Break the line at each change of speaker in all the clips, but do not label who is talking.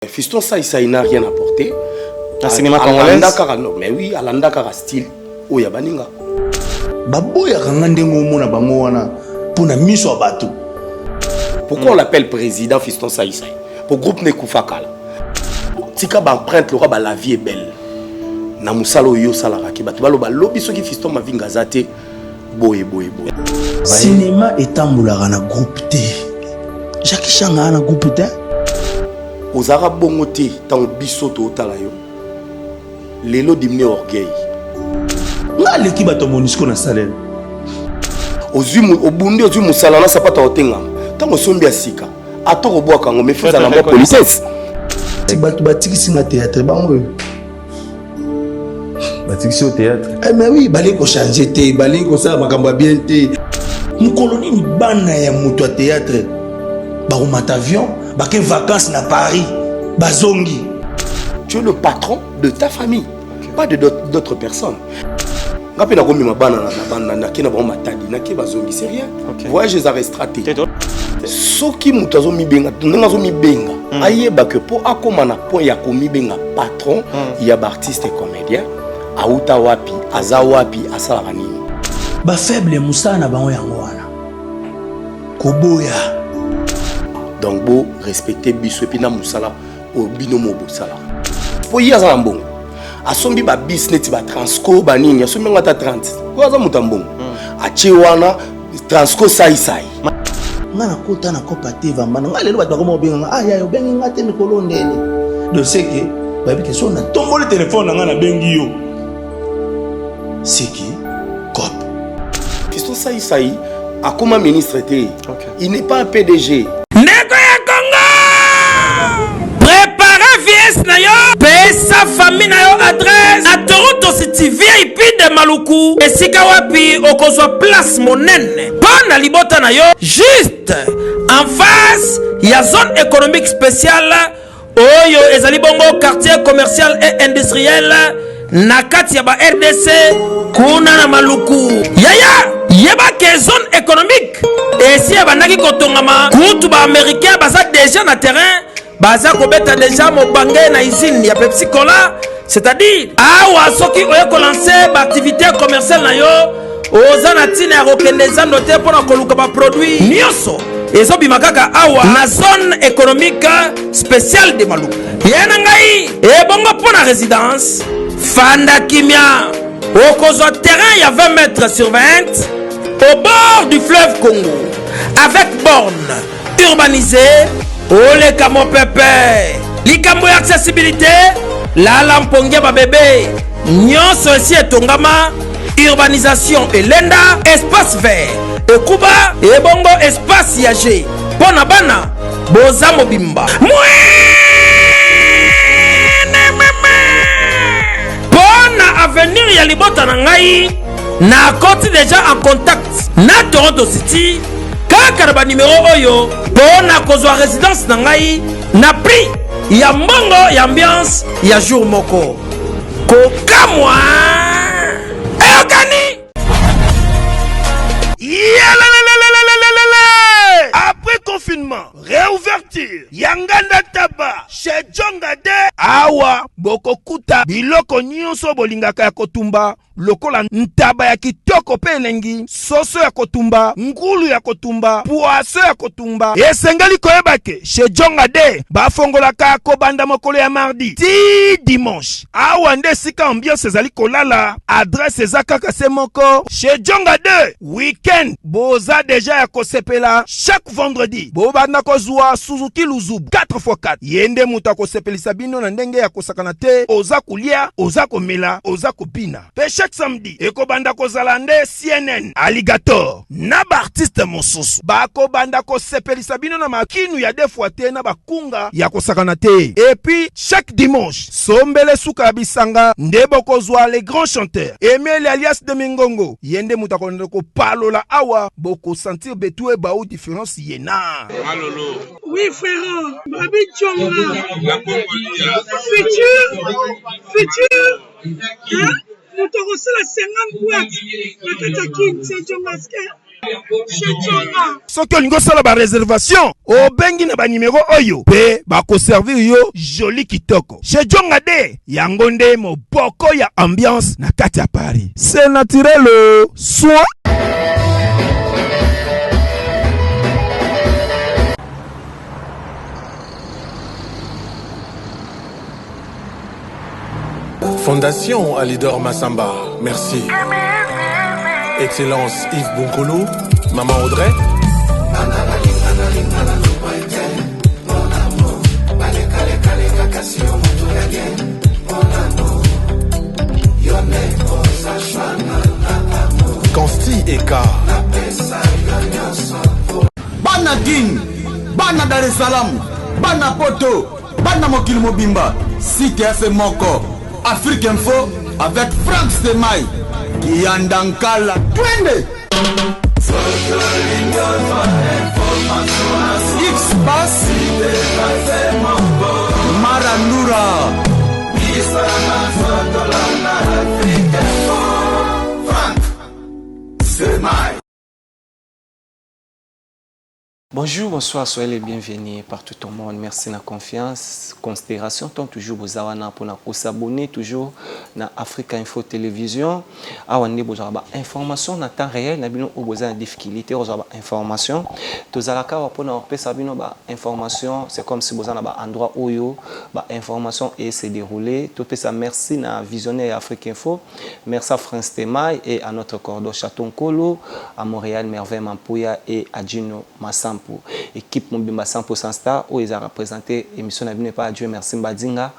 Fiston ça il n'a rien apporté.
Le cinéma congolais.
Non, mais oui, à l'andaka style Oyabaninga.
Baboya kangande ngomona bango wana pona miso bato.
Pourquoi on l'appelle président Fiston Saïsaï? Pour groupe Nekufakala. Tika ba empreinte le la vie est belle. Na musalo yo salara ki bato baloba lobi soki Fiston mavinga zate boye.
Cinéma etambulaka na groupe T. Jacques Changa na groupe T.
Aux Arabes bongoté tant bisoto otala yo. Lelo dimne orgueil.
Nga leki bato monisco na salel.
Ozumu obundi ozumu salana sapata otenga. Tango sombi asika. Atoko boa kango me fisa na mo politesse.
Ti bato batikisi na théâtre bango.
Batikisi au théâtre.
Eh mais oui, balé ko changer té, balé ko ça makamba bien té. Mkoloni bana ya muto théâtre. Ba romata avion, ba ke vacances na Paris. Bazongi.
Tu es le patron de ta famille, pas de d'autres personnes. Ngapi na komi mabana na kina ba matadi na ke bazongi c'est rien. Voyage arrêt stratégique. Soki mutazo mi benga, ngazo mi benga. Ayeba que pour akoma na point ya komi benga patron, il y a artiste et comédien. Auta wapi, aza wapi, asala nini.
Ba faible musana bango yango wana. Koboya.
Donc beau respecter biso puis na musala au binomo bosala. Pour y avoir un bon. A sombi ba business ba transco ba nini, a sombi ngata 30. Ko aza mutambongo. A chiwana transco sai.
Ngana kota na kopa te vamba nga lelo bato ko benga aya yo bengi ngate mikolo ndene. Do seke ba bi question na tombole téléphone nga na bengi yo. Seki cop.
Fiston sai akoma ministre té. Il n'est pas un PDG.
Na yo pesa famille na yo adresse na Toronto City VIP de Maluku esika wapi okozwa place monene pona libota na yo juste en face ya zone économique spéciale oyo ezali bongo quartier commercial et industriel na kati ya ba RDC kuna na Maluku yeba ke zone économique esi ya bandaki kotongama kutu ba américain baza déjà na terrain baza kobeta déjà mobange na usine ya Pepsi Cola, c'est-à-dire awa soki oye ko lancer ba activité commerciale na yo oza na tina ya kokende za note pona koluka ba produit nyonso ezobima kaka awa na zone économique spéciale de Maluku. Yana ngai ebongo pona résidence fanda kimia okozwa terrain ya 20 mètres sur 20 au bord du fleuve Congo avec borne urbanisée. Ole kamo pepe likambo ya accessibilité la lampongia ba bébé nyonso esi etongama urbanisation elenda espace vert ekuba ebongo espace yage pona bana boza mobimba pona avenir ya libota na ngai na koti déjà en contact na Toronto City kaka ba numéro oyo pona kozwa résidence na ngai na prix ya mbongo ya ambiance ya jour moko kokamwa eyokani après confinement réouverture yanganda taba chez Jongade awa bokokuta biloko nyonso bolingaka ya kotumba lokola ntaba ya kitoko pe elengi soso ya kotumba ngulu ya kotumba poaso ya kotumba esengeli koyebake chez Jongade bafongolaka kobanda mokolo ya mardi ti dimanche awa nde sika ambiance ezali kolala adresse eza kaka se moko chez Jongade weekend boza deja ya kosepela chaque vendredi bobanda kozwa Suzuki Luzubu 4x4 yende muta kosepelisa bino na ndenge ya kosakana te oza kulia oza komela oza kopina pe chaque samedi ekobanda kozala nde CNN Alligator na ba artiste mosusu bakobanda kosepelisa bino na makinu ya defwa te na bakunga ya kosakana te et puis chaque dimanche sombele suka bisanga nde bokozwa les grands chanteurs Emile alias de Mingongo yende muta konde ko palola awa boko sentir betue ba ou différence yena
Malolo.
Oui frère Babi Tchonga futur hein? Nous te reçons la 50 boîtes. La Katakin, c'est John Masquer. Chez Tchonga.
Soki olingo sala ba réservation, obengi na ba numéro oyo pe ba ko servir yo joli kitoko. Chez Tchonga de yango nde moboko ya ambiance na kati ya Paris. C'est naturel soin.
Fondation Alidor Massamba, merci. Excellence Yves Bonkolo, Maman Audrey. Consti Eka.
Bana Guine, Bana Dar es Salaam, Bana Poto, Bana Mokil Mobimba, Cité Moko, Afrique Info avec Franck Stemai, Kiandankala, Twende. X-Bass, Marandura, Franck Stemai.
Bonjour, bonsoir, soyez les bienvenus partout au monde. Merci de la confiance. Considération, tant toujours vous avez pour s'abonner toujours dans Africa Info Télévision. Awane vous avez information en temps réel. Nabino vous avez difficulté, vous avez information. Tous à la carte pour nous sabino ba information. C'est comme si vous avez un endroit où yo ba information et se dérouler. Tout ça merci na visionnaire Africa Info. Merci à France Stemai et à notre cordo Chaton Kolo, à Montréal Merveille Mampuya et à Gino Massam. Pour équipe Mobimba 100% Star où ils ont représenté émission n'a pas à Dieu merci Mbadinga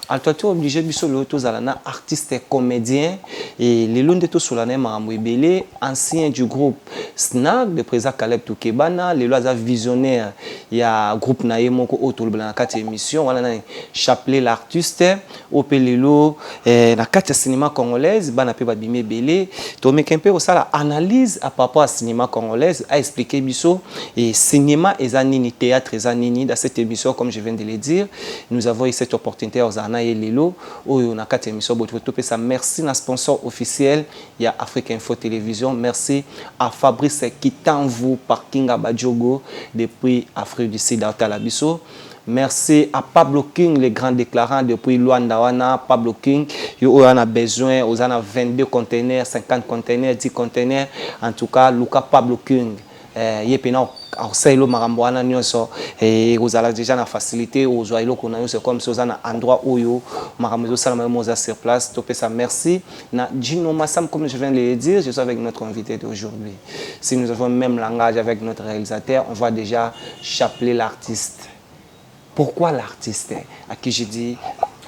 à toi tu obligé biso le tous alana artiste et comédien et les longs de tous sur l'année Maramouibele ancien du groupe Snag de président Caleb Toukebana les lois visionnaire il y a groupe Naemoko autour de la 4 émissions voilà Chapelet l'artiste au Pelelo na 4 cinéma congolaise bana pe babimé belé to mekempe au sala analyse à rapport à cinéma congolaise a expliqué biso et cinéma et zanini théâtre et zanini dans cette émission comme je viens de le dire nous avons eu cette opportunité aux Zana et Lelo où on a 4 émissions ça merci à sponsor officiel il y a Africa Info Télévision merci à Fabrice Kitanvu Parking à Badjogo depuis Afrique du Sud à Talabiso. Merci à Pablo King, le grand déclarant depuis Luanda, Pablo King, on a besoin, on a 22 conteneurs, 50 conteneurs, 10 conteneurs, en tout cas, Luca Pablo King. Yepena Arselo Marambwana nyonso et vous allez déjà na facilité aux oilo qu'on a c'est comme si on a un endroit où yo Maramezo Salamamoza sur place topé ça merci na Gino Massam comme je viens de le dire je suis avec notre invité d'aujourd'hui si nous avons le même langage avec notre réalisateur on va déjà Chapelet l'artiste. Pourquoi l'artiste à qui j'ai dit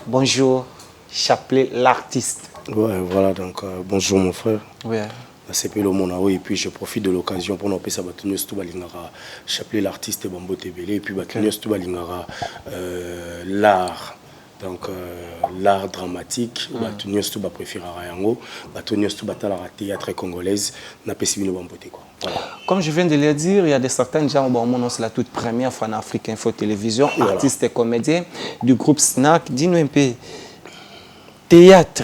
bonjour Chapelet l'artiste.
Ouais voilà donc bonjour mon frère.
Ouais.
C'est le Monao et puis je profite de l'occasion pour nous passer à Batunius Toubalingara, Chapelet l'artiste et Bambo Tebele et puis Batunius Toubalingara l'art. Donc l'art dramatique, Batunius Touba préférera yango, Batunius Toubatala théâtre congolaise, n'a pas si bien Bamboté quoi.
Comme je viens de le dire, il y a des certains gens au moment c'est la toute première fois en Afrique Info Télévision, voilà. Artiste et comédien du groupe Snack, dis-nous un peu théâtre.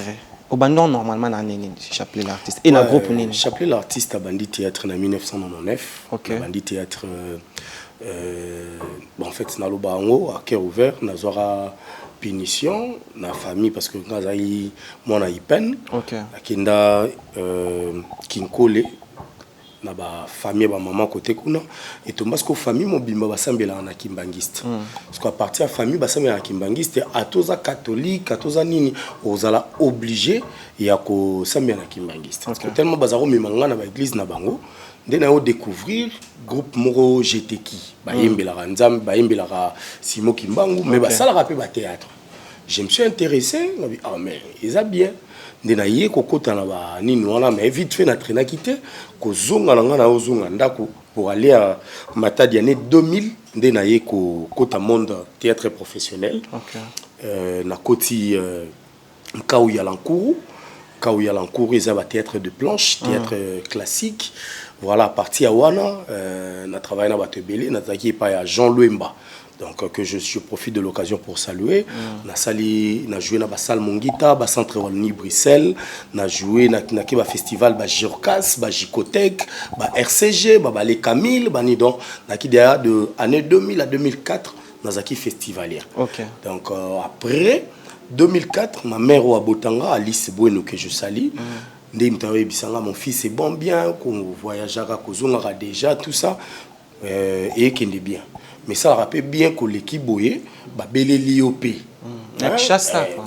Au bandon normalement na nini Chapelet l'artiste et na groupe nini
Chapelet l'artiste a bandit théâtre en 1999
okay.
Bandit théâtre bon en fait na lobango à cœur ouvert na zora punition na famille parce que quand j'ai moi na ipen
OK
akenda kinkole na ba famille ba maman côté kuna et to parce que famille mobimba basambela na kimbangiste parce qu'à partir famille basambela na kimbangiste atoza catholique atoza nini ozala obligé ya ko sambela na kimbangiste parce que tellement bazaro memanga na ba église na bango ndena o découvrir groupe moro GTK ba yembela nzambe ba yembela Simo Kimbangu mais ba sala rapé ba théâtre je me suis intéressé ah mais ils a bien ndena ye kokota na ba nini wana mais vite fait na traîna quitté ko zonga na ngana ozonga ndako pour aller à Matadi année 2000 ndena ye ko kota monde théâtre professionnel na koti Kaouya Lankourou ils avaient théâtre de planche théâtre classique voilà partie à wana na travaillé na batebele na taki pa ya Jean Louemba Donc que je profite de l'occasion pour saluer. On a joué dans la salle Mongita, dans centre Wallonie Bruxelles, on a joué dans le festival Jirkas, Jicotech, RCG, les Camille, donc de l'année 2000 à 2004 dans le festivalier. Donc après 2004, ma mère au Botanga, Alice Bueno que je salue. Mon fils est bon bien, qu'on voyagera, qu'on déjà tout ça et qu'il est bien. Mais ça rappelle bien que l'équipe boye ba belé l'IOP.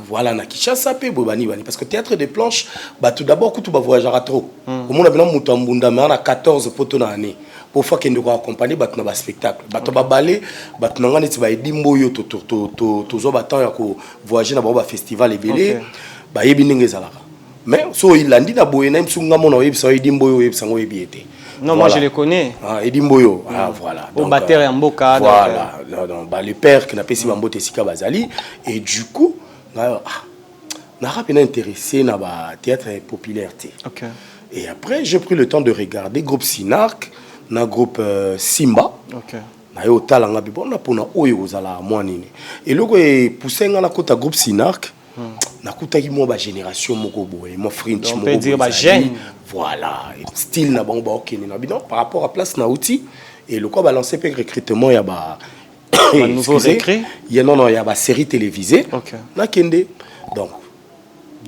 Voilà, na Kinshasa pe bobani parce que théâtre des planches bah tout d'abord que tu vas voyager trop. Au monde a bien mutambunda mais on a 14 poteaux dans l'année. Pour fois qu'il nous accompagner bah tu na spectacle. Bah tu vas balé bah tu n'as tu vas aider mboyo to zo batan ya ko voyager na ba festival et belé bah yebi ndenge zalaka. Mais so il l'a dit na boye na msunga mona yebi so yebi mboyo yebi sango yebi été.
Non, voilà. Moi je les connais.
Ah, Edimboyo. Ah, voilà.
Au batteur et en boca.
Voilà. Le père qui n'a pas si Mambote Sika Bazali. Et du coup, on a intéressé dans le théâtre populaire.
Okay.
Et après, j'ai pris le temps de regarder le groupe Sinark, le groupe Simba.
Okay.
Et le poussé dans le groupe Sinark. Nakutaki mo génération moko boye mo French
on peut dire jeune
voilà style na bon na bidon par rapport à place na outil et le quoi balancer pe recrutement ya ba
nouveau recrue
il y a non il y a ba série télévisée na kende donc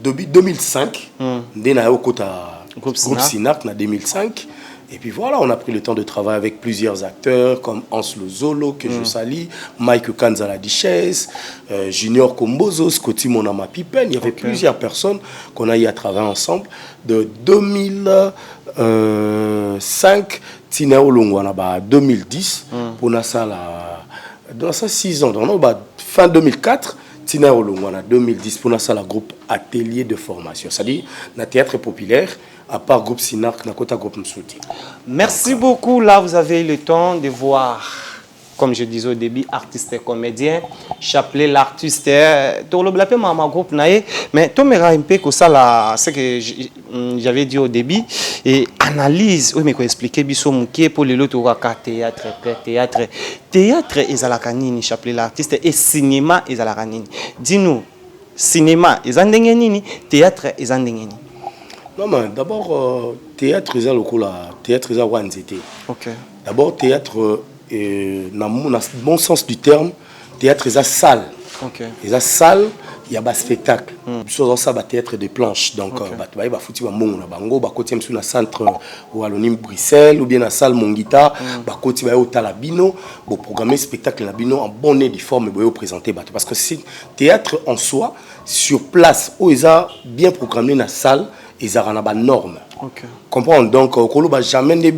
depuis 2005 ndena yo kota groupe Sinark na 2005. Et puis voilà, on a pris le temps de travailler avec plusieurs acteurs comme Hans Le Zolo, que je salue, Mike Kanza la Duchesse, Junior Kombozo, Scotty Monama Pippen. Il y avait plusieurs personnes qu'on a eu à travailler ensemble. De 2005, Tineo Longwana, 2010, pour la salle, dans ça 6 ans, donc, fin 2004. Tina Olongwana 2010 pour la salle groupe atelier de formation, c'est-à-dire le théâtre populaire à part groupe Sinark, na kota groupe Msouti.
Merci beaucoup. Là, vous avez eu le temps de voir, comme je disais au début, artiste et comédien, Chapelet l'artiste, tout le blapé ma groupe naé, mais tout me rappelle que ça là, c'est que j'avais dit au début et analyse, oui mais quoi expliquer biso muké pour les autres théâtre ezalakanini Chapelet l'artiste et cinéma ezalakanini. Dis-nous, cinéma ezandengeni, théâtre ezandengeni.
Non mais d'abord théâtre théâtre wanzete.
OK.
D'abord théâtre dans mon bon sens du terme, théâtre est salle. Il y a salle, il y a un spectacle. Chose ça, théâtre de planches. Donc, il y a foutu bango, côté sur le centre Wallonie Bruxelles ou bien la salle Mongita, côté au Talabino, pour programmer spectacle Labino en bonne et forme et présenter parce que c'est théâtre en soi sur place où ils ont bien programmé la salle. Ils ont des normes. Comprendre donc, jamais ne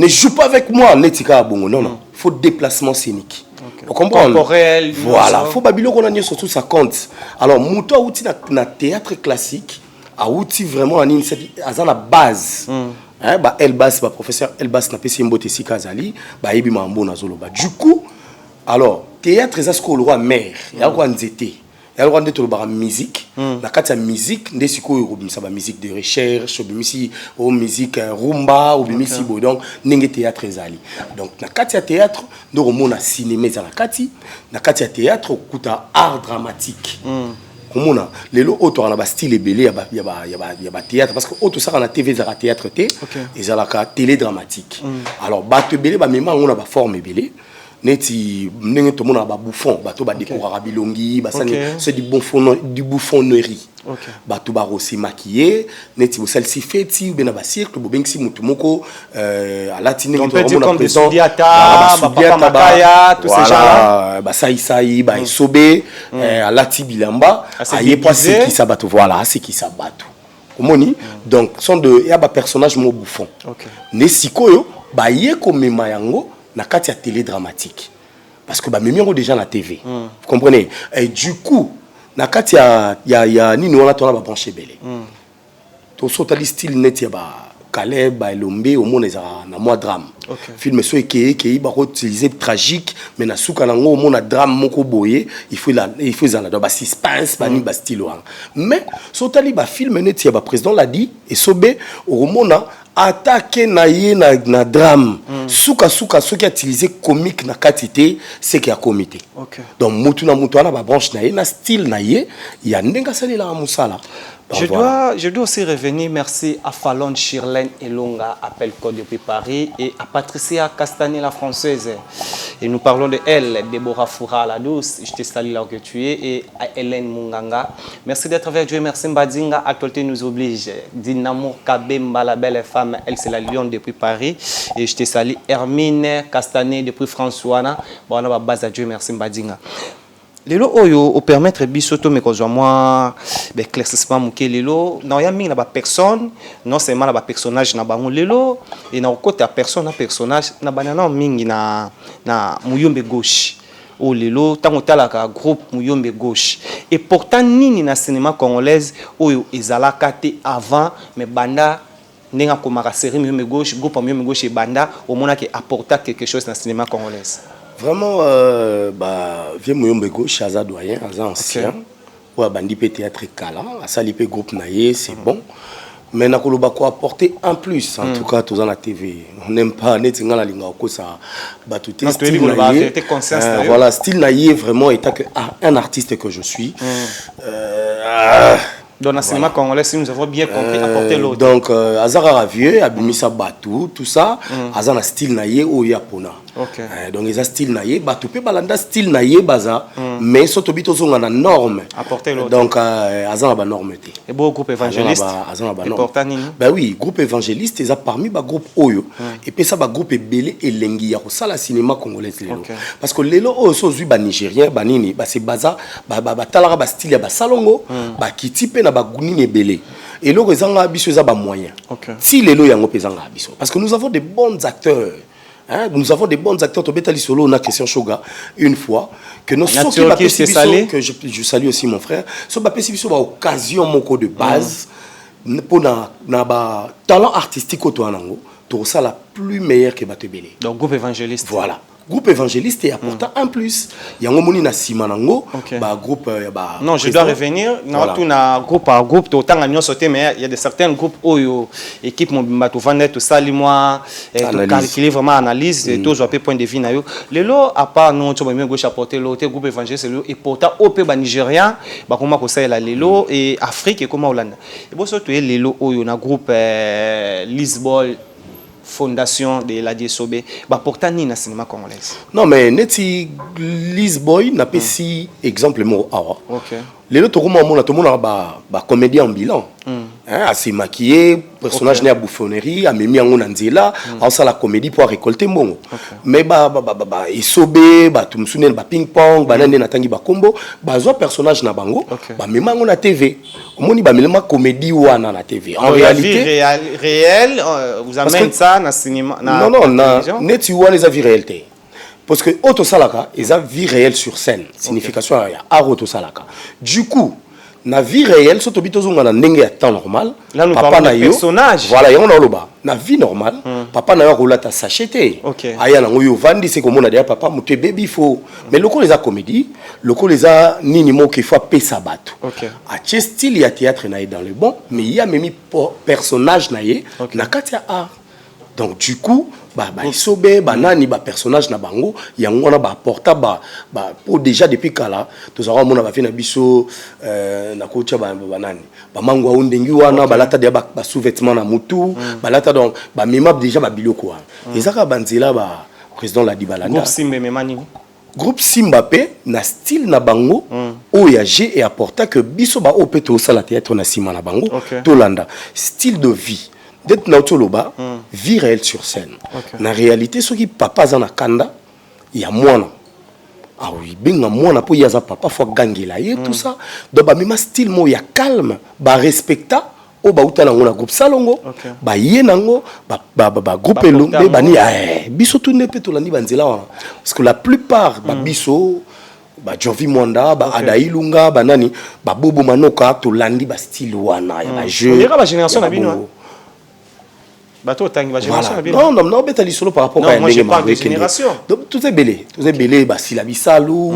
joue pas avec moi, non, il faut déplacement scénique. Vous comprenez?
Corporel.
Voilà, il faut babilo qu'on a surtout ça compte. Alors, Mouto a outil na théâtre classique, a outil vraiment à la base. Elbas, professeur Elbas n'a pas si mbote si kazali, ebi mambo na zoloba. Du coup, alors théâtre est ce qu'on le roi mère, il y a quoi nzete. Il y a la musique. La musique, la musique de recherche, la musique rumba, donc il théâtre. Donc, dans le théâtre, nous avons un cinéma. Dans le théâtre, nous avons art dramatique. Les autres ont un style ébélé, il y a théâtre. Parce que autres ça, la TV, c'est théâtre, et c'est la télé dramatique. Alors, même on a une forme ébélée. Neti nenge to mona ba bouffon bato ba décorer bilongi ba c'est du bouffonnerie bato ba rossi maquillé neti bo celle-ci feti ou bien ba cirque bo bengsi mutu moko à latine
on peut dire comme des Sudiata ba papa makaya tous ces gens
ba saï ba isobe à lati bilamba aye poissé qui sabato voilà c'est qui sabato komoni donc sont de ya ba personnage mo bouffon ne sikoyo ba ye komema yango na kati ya télé dramatique parce que même on déjà la TV vous comprenez et du coup na kati ya nini on a tona ba branché belé to sotali style net ya ba Caleb ba Elombe au monde na moi drame film so qui ba utiliser tragique mais na suka nango au monde drame moko boye il faut za ba suspense ba ni ba style mais sotali ba film net ya ba président l'a dit et sobe au monde attaquer na drame suka qui a utilisé comique na quantité c'est qui a comité. Donc mutu na branche na ye na style na ye ya ndenga sali la musala.
Je dois aussi revenir, merci à Fallon Chirlène Elonga, appel code depuis Paris, et à Patricia Castanet, la française. Et nous parlons de elle, Déborah Foura, la douce, je te salue là où tu es, et à Hélène Munganga. Merci d'être avec Dieu, merci Mbadinga, actualité nous oblige. Dinamo Kabemba, la belle femme, elle c'est la Lyon depuis Paris, et je te salue Hermine Castanet depuis François. Bon, on a base à Dieu, merci Mbadinga. Lelo oyo au permettre bisoto me kozwa moi éclaircissement muke lelo na ya mingi na ba personne non seulement na ba personnage na bango lelo et na côté à personne na personnage na banana mingi na muyombe gauche o lelo tango talaka groupe muyombe gauche et pourtant nini na cinéma congolaise oyo ezalaka te avant mais banda nenga komaka série muyombe gauche groupe muyombe gauche et banda au mona qui apporta quelque chose dans le cinéma congolaise.
Vraiment, vieux Mouyombe gauche, Aza doyen, Aza ancien. Ouais, bandi pe théâtre kala, Asa lipe groupe naïe, c'est bon. Mais na koloba ko apporter en plus, en tout cas, tous dans la TV. On n'aime pas net ngala linga ko ça batouté style naïe. Voilà, style naïe vraiment état que un artiste que je suis.
Dans le cinéma congolais, si nous avons bien compris, apporter l'autre.
Donc, Azara Ravieux, Abimisa Batou, tout ça, Azana style naïe ou Yapona. Donc, ils ont style naïe, Batou peut balanda style naïe, baza, mais surtout bito sont en norme.
Apporter l'autre.
Donc, Azana ba norme.
Et beau groupe évangéliste.
Ben oui, groupe évangéliste, ils ont parmi ba groupe Oyo. Et puis ça, ba groupe Belé et Lengia, ça la cinéma congolais. Parce que les lots sont ba Nigériens, ba nini, ba c'est baza, ba talara ba style, ba salongo, ba qui type na ba gouni belé. Et là, ils ont des moyens. Si les lots yango pesanga abiso, parce que nous avons des bons acteurs. Hein? Nous avons des bons acteurs. Tobetali solo on a Christian Shoga une fois que nous sommes que je salue aussi mon frère. So ba pesibiso ba occasion moko de base pour na ba talent artistique au toanango. Tout ça la plus meilleure que Batebele.
Donc groupe évangéliste.
Voilà. Groupe évangéliste et apportant un plus. Il y a un moni na simanango, bah groupe bah.
Non, je dois revenir. Non, tout na groupe par groupe, tout autant à sauté, mais il y a des certains groupes où équipe mon bateau vanet tout ça, moi, tout calculer vraiment analyse, tout je point de vue na yo. Les lots à part non, tu vas même gauche apporter l'autre groupe évangéliste et pourtant au pays nigérien, bah comment que ça est là les lots et Afrique et comment Hollande. Et bon surtout les lots où on a groupe Lisbonne. Fondation de la DSOB, bah pourtant ni na cinéma congolais.
Non mais neti Lisboy n'a pas si exemple mo awa. Les autres tout le monde ba comédien ambulant. Hein, assez maquillé, personnage né à bouffonnerie, a mis en nzela, en ça la comédie pour récolter mon. Mais isobé, tout me souviens ba ping pong, ba nande na tangi ba combo, ba zo personnage na bango, ba même on a TV. Moni ba même comédie wana na TV. En réalité
réel, vous amène ça na cinéma na.
Non net wana les avis réalité. Parce que auto salaka, ils ont vie réelle sur scène. Signification à auto salaka. Du coup, na vie réelle, surtout bitozo na ndenge ya temps normal.
Là nous parlons de personnage.
Voilà, y on a loba. Na vie normale, papa na yo roula ta sachete. Aya na ngoyo vandi c'est comme on a dit papa muté baby fo. Mais loko les a comédie, loko les a nini mo qu'il faut pesa bato. A che style ya théâtre na dans le bon, mais il y a même personnage na ye na katia art. Donc du coup isobé banani ba personnage na bango yango na ba porta pour déjà depuis kala tous avons mona ba fait na biso na kocha banani ba mango ondengi wana balata de ba sous-vêtements na mutu balata donc ba memab déjà ba biloko ezaka banzela ba président la dibalanda
groupe Simba memani
groupe Simbape na style na bango oyager et apporta que biso ba opeto sala théâtre na sima na bango tolanda style de vie d'être nautoloba vie réelle sur scène. Na réalité ce qui papa zana kanda il y a moi ah oui benga moi pour yaza papa faut gangela et tout ça donc ba même style mo ya calme ba respecta o ba utana ngona groupe salongo ba yenango ba groupe elombe bani biso tout ne peut to landi banzela wana parce que la plupart ba biso ba Jovi Mwanda ba Adailunga ba nani ba Bobo Manoka to landi ba style wana ya ba jeu
on dirait la génération na bino Bateau tangi ba génération
voilà.
bien.
Non, betali solo par rapport
à moi je parle de génération.
Donc tout est belé, bah Silabi Salou,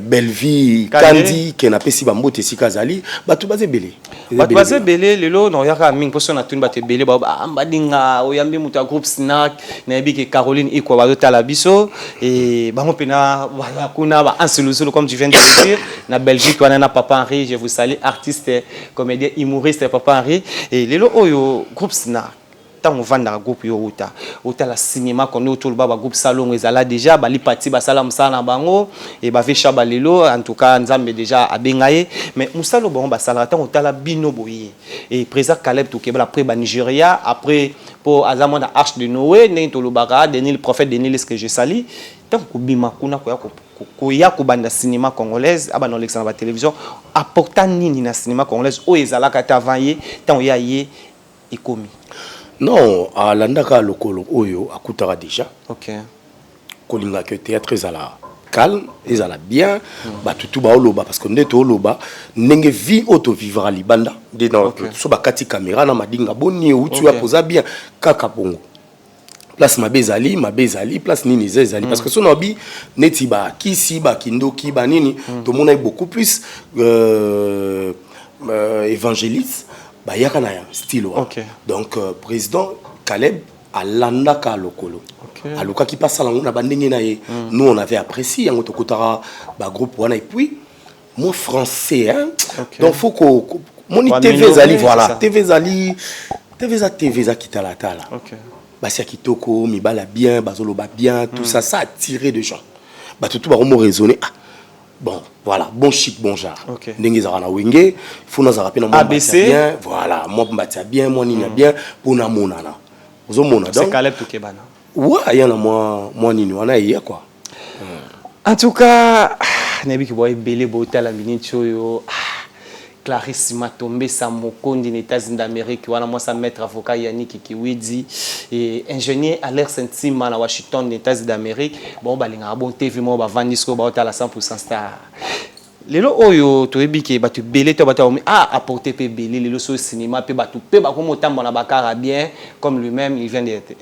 Belleville, Kandi, qui n'a pas si bambote si Kazali, bah tout basé belé.
Bah basé belé, lelo non yaka ming poso na tuni bate belé, bah ambadinga oyambi muta groupe snack, na yebi ke Caroline iko ba tala biso et bah mon pena voilà kuna ba anselusulu comme tu viens de le dire, na Belgique on a Papa Henri, je vous salue, artiste, comédien, humoriste Papa Henri et lelo oyo groupe snack. Tant on vend dans le groupe Yoruta, autant le cinéma qu'on a autour le groupe Salon ezala déjà, bali parti basalam sana bango et ba vecha balelo en tout cas nzambe déjà a bengaye mais musalo bon basala tant autant la bino boye et président Caleb Toukeba après ba Nigeria après pour azamon na Arche de Noé né tolobara Denis le prophète Denis ce que je sali tant ko bima kuna ko ya ko banda cinéma congolaise aba dans l'exemple la télévision apportant nini na cinéma congolaise o ezala kata vanyer tant ya yé et commis.
Non, à l'andaka lokolo oyo akutara déjà.
OK.
Kolinga que théâtre ezala calme, ezala bien, ba tutu ba oloba parce que ndeto oloba ndenge vie auto vivra libanda de dans so ba kati caméra na madinga boni utu ya poza bien kaka bongo. Place mabezali, place nini zezali parce que son obi neti ba kisi ba kindoki ba nini tout le monde est beaucoup plus évangéliste. Bah yaka na style
okay.
Donc président Caleb alandaka lokolo aluka qui passe la na bandenge na ye nous on avait apprécié en tokotara ba groupe wana et puis moi français hein donc faut que mon TV zali voilà TV zali TV za kitala tala OK ba sia kitoko mi bala bien bazolo ba bien tout ça a attiré de gens ba tout ba mo raisonner bon, voilà, bon chic, bon genre. Ndenge zara na wenge, faut na zara pe na mo bien, voilà, moi mbatia bien, moi nina bien, pour na monana. Ozo mona donc.
C'est Caleb Toukebana.
Ouais, yana moi nini wana hier quoi.
En tout cas, nebi ki boy belé bota la minute yo. Clarisse Matombe Samokondi des États-Unis d'Amérique, wana moi sa maître avocat Yannick Kiwidi et ingénieur à l'air Saint-Simon à Washington des États-Unis d'Amérique. Bon balinga bon TV mo ba vandisco ba ota la 100% star. Lelo oyo to ebiki ba tu belé to ba ta apporter pe belé lelo so cinéma pe ba tu pe ba comme autant na bakara bien comme lui-même il vient d'être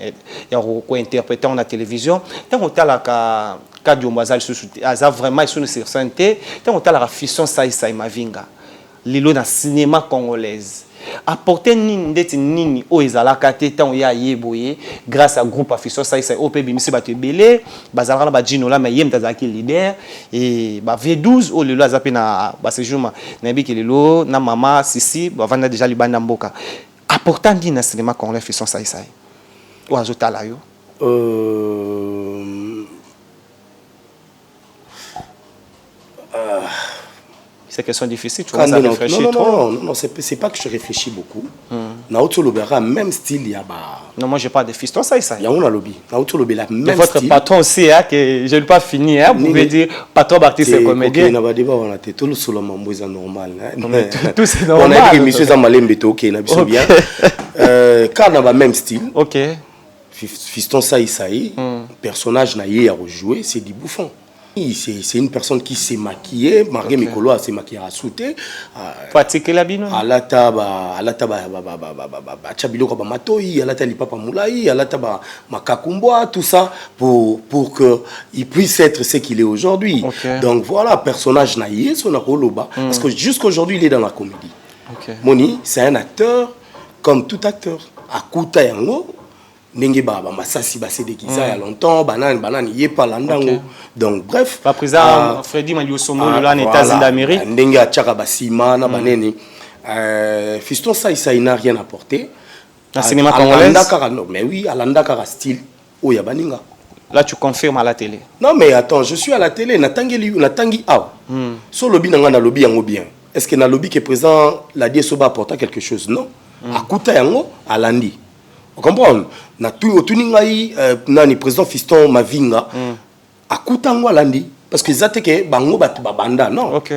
interprété en télévision. Tant on t'a la ka Diomazal ça vraiment sur sur santé, tant on t'a la fission ça mavinga. Lilo na cinéma congolaise apporter nini o ezalaka te tant ya yeboye grâce à groupe affichage ça OP bimisi ba te belé bazalaka na ba Gino la mais yem tazaki leader et ba V12 o lelo azape na ba séjour na biki lelo na mama sisi ba vanda déjà libanda mboka apporter nini na cinéma congolais affichage ça o azotala yo c'est question difficile, tu vois, ça réfléchit trop.
Non, c'est pas que je réfléchis beaucoup. Naoto Lobera, même style, il y a bah.
Non, moi j'ai pas de fiston, ça.
Il y a un lobby. Naoto Lobera, même
votre style. Votre patron aussi, hein, que je ne l'ai pas fini, hein, vous pouvez dire, patron artiste et comédien.
Ok, n'a débat, on a été tout le solo mambo, c'est normal.
Tout c'est normal.
On a dit que monsieur Zamalem Beto, ok, n'a bien. Car on a même style.
Ok.
Fiston Saïsaï, personnage n'a y à rejouer, c'est du bouffon. C'est une personne qui s'est maquillée, Marguerite Mikolo s'est maquillée à sauter.
Pratiquer la bino.
À la taba, Chabilo Kaba Matoi, à la tali Papa Moulaï, à la taba Makakumboa, tout ça pour qu'il puisse être ce qu'il est aujourd'hui. Donc voilà, personnage naïe, son roloba, parce que jusqu'aujourd'hui il est dans la comédie. Moni, c'est un acteur comme tout acteur. Akuta yango. Nengi baba masasi basé de kiza il y a longtemps banane yé pas landango donc bref
pas président Freddy Maliosomo le là en États-Unis d'Amérique
nengi achaka basima na banene fiston ça il n'a rien apporté
dans cinéma congolais
mais oui alanda kara style oya baninga
là tu confirmes à la télé
non mais attends je suis à la télé natangi aw so lobby nanga na lobby yango bien est-ce que na lobby que présent la DSO va apporter quelque chose non akuta yango alandi vous comprenez? Na tout tuningai nani président Fiston Mavinga akutango alandi parce que zate ke bango batu babanda non
OK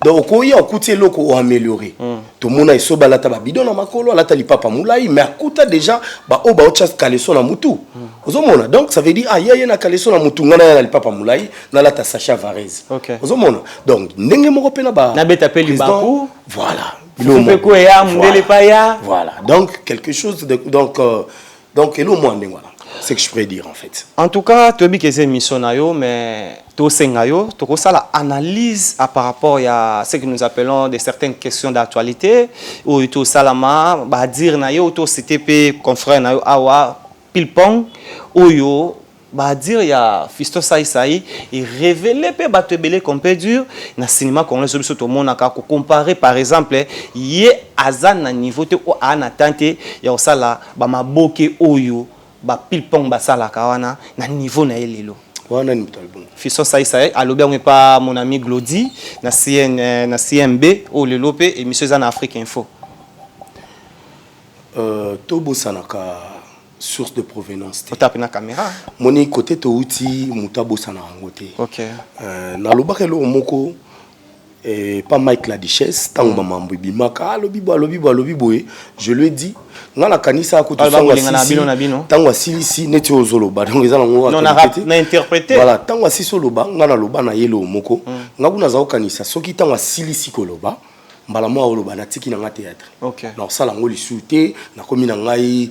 donc okoya okuti loko o améliorer tout mona isoba la taba bidon na makolo la tali papa moulai mais akuta déjà ba o ba o chas kaleso na mutu ozomona donc ça veut dire ah yaya na kaleso na mutu ngana na papa moulai na la ta Sacha Varese ozomona donc ndenge moko pena ba
na beta pe libaku
voilà Voilà. Donc, quelque chose de... Donc, et le monde, voilà. C'est ce que je pourrais dire, en fait.
En tout cas, tu as dit que c'est une mission, mais tu as ça l'analyse par rapport à ce que nous appelons de certaines questions d'actualité, où tu as ça dire tu CTP confrère awa pilpong, où bah dire il y a Fiston Saïsaï et révéler pe batebele qu'on peut dire na cinéma qu'on les sur tout le monde à comparer par exemple y azan na niveau te o an attente ya osala ba maboke oyo ba pilpong ba sala kawana na niveau na elelo
wana ni talbon
Fiston Saïsaï alobi on pas mon ami Glody na CMB o le lopé et monsieur Zana Afrique Info
Tobo Sanaka source de provenance.
Tu as une caméra.
Mon côté to outil mutabo sana ngote.
OK.
Na lobaka lo moko pas Mike la Duchesse tant mambo bimaka lobi boye je lui ai dit ngala kanisa ko to sanga tango silisi neti ozoloba donc ezala ngo
non na interpréter
voilà tango asiso loba ngala loba na yelo moko ngakuna za kanisa soki tango silisi ko loba mbala mo oloba na tiki na théâtre.
OK.
Donc ça la ngoli souté na komi na ngai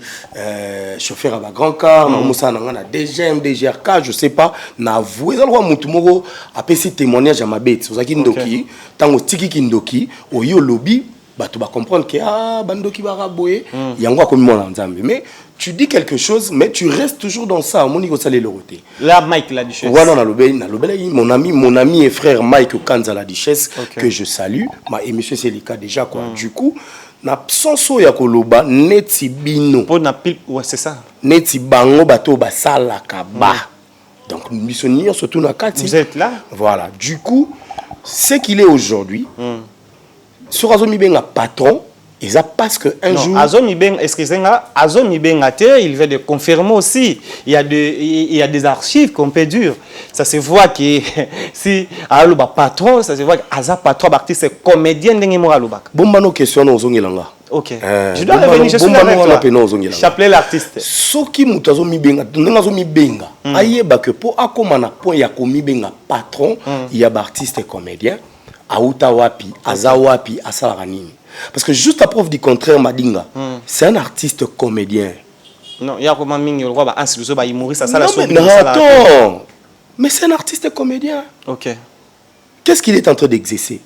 chauffeur à ba grand car na musa na ngana DGM DGRK je sais pas na avoué za lo mutu moko apesi témoignage à ma bête ozaki ndoki tango tiki kindoki oyo lobby bato ba comprendre que bandoki ba raboye yango akomi mona nzambe mais tu dis quelque chose mais tu restes toujours dans ça moni ko salé le roté
là Mike la Duchesse
voilà na lobé mon ami et frère Mike Kanza la Duchesse que je salue et monsieur c'est le cas déjà quoi du coup na sonso ya koloba neti bino
pour na pile ouais c'est ça
neti bango bato ba sala kaba donc missionnaire surtout na kati
vous êtes là
voilà du coup ce qu'il est aujourd'hui sur Azomi Benga patron et ça parce que un jour
Azomi Benga excusez-moi Azomi Benga il veut de confirmer aussi il y a des archives qu'on peut dire ça se voit que si aloba patron ça se voit que Aza patron artiste comédien ndenge mo aloba
bombano question no zongilanga.
OK je dois revenir je suis avec chapelet l'artiste
soki mutu Azomi Benga ndenge Azomi Benga ayeba que pour akoma na point ya komi benga patron il y a artiste et comédien Aouta wapi, Aza wapi, Asala nini. Parce que juste à preuve du contraire, Madinga, c'est un artiste comédien.
Non, il y a comment mingi le roi ba ansiluso ba humoriste ça
la soupe. Non, attends. Mais c'est un artiste comédien.
OK.
Qu'est-ce qu'il est en train d'exercer?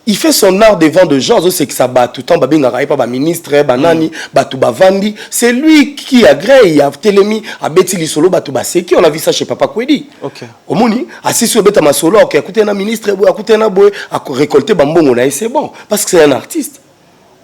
Il fait son art devant des gens, c'est que ça bat tout le temps, ba ministre, banani, batu bavandi. C'est lui qui agrée, il a télémi, a beti li solo batu ba seki, on a vu ça chez Papa Kwedi.
OK.
Omoni, assis sur beta ma solo, OK, écoutez na ministre, écoutez na boy, a récolté bambongo na c'est bon parce que c'est un artiste.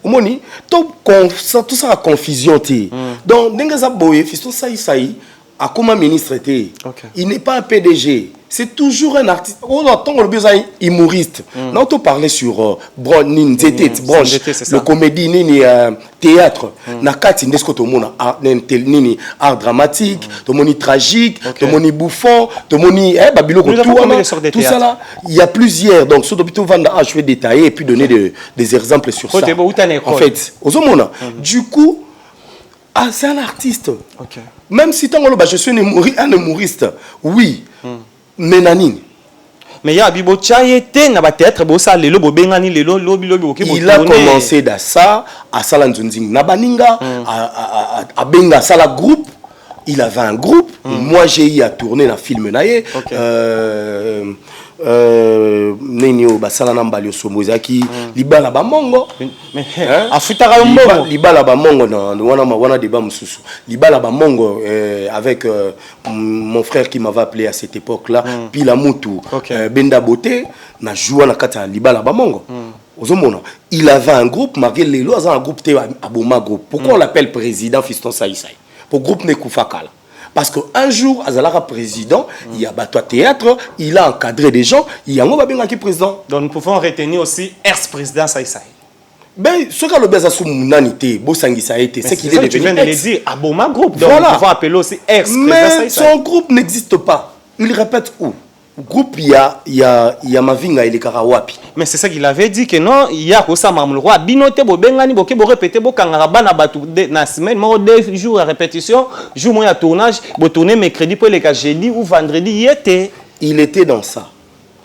Omoni, tout ça a confusion té. Donc nengaza boy, Fiston Saïsaï, a comme un ministre té. Il n'est pas un PDG. C'est toujours un artiste. On entend le besoin humoriste. Nous on parlé sur branche, le comédie, nini théâtre. Nakati ndesko to mona nini art dramatique, to moni tragique, to moni bouffon, to moni babilo tout ça là. Il y a plusieurs. Donc sur plutôt vendre je vais détailler et puis donner des exemples sur ça. En fait, ozomona. Du coup, c'est un artiste. Même si je suis un humoriste, oui. Mais nanine.
Mais il y a Bibo Tchaïté, n'a pas théâtre, lelo bobengani lelo lobi
il a commencé da ça à Salanzunzing Nabaninga à Benga Sala groupe. Il avait un groupe. Moi j'ai eu à tourner dans film naé. Nenio basala nambalio somozaki libala ba mongo
afutara mongo
libala ba mongo wana débat mususu libala ba mongo avec mon frère qui m'avait appelé à cette époque là Pila Mutu Benda Beauté na joua na kata libala ba mongo ozomona il avait un groupe malgré lelo a un groupe té aboma groupe pourquoi on l'appelle président Fiston Saïsaï pour groupe Nekufakala. Parce qu'un jour, Azalara président, il y a battu à théâtre, il a encadré des gens, il y a un qui président.
Donc nous pouvons retenir aussi ex-président Saïsaï.
Ben, ce qu'a le besoin de l'humanité, Bossangi Saïté, c'est qu'il est devenu.
Tu viens de le dire, Aboma Groupe. Donc
voilà.
Nous pouvons appeler aussi ex-président Saïsaï.
Mais son groupe n'existe pas. Il répète où? Groupe, il y a Mavinga et les Karawapi.
Mais c'est ça qu'il avait dit que non, il y a Kosa Mamloua, Binote, Bobengani, Boke, répéter, Bokangarabana, Batou, na semaine, 2 jours à répétition, jour moins à tournage, tourner mercredi pour les cas jeudi ou vendredi,
il était dans ça.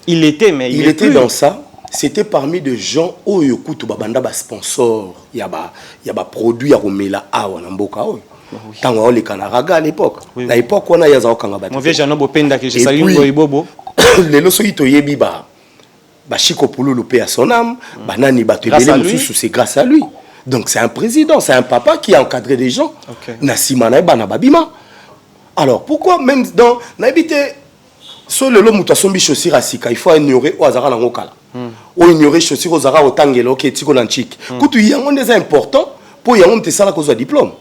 Il était, mais
il était dans ça. c'était parmi des gens où yokutu babanda ba sponsor ya ba produit ya romela awa na mboka oyo. Tango les Canaraga à l'époque. À l'époque on a ya za okanga ba.
Mon vieux Jean Bopenda que je salue Boibobo.
Les loso ito yebi ba Chiko Pouloulou paix à son âme, banani ba tebele c'est grâce à lui. Donc c'est un président, c'est un papa qui a encadré des gens. Nasima na bana babima. Alors pourquoi même dans n'habité sur le lot muta sombi chaussure asika, il faut ignorer au azara na ngokala. Ou ignorer chaussure au zara au tangelo qui tiko na chik. Kutu yango des important pour yango te sala ko za diplôme.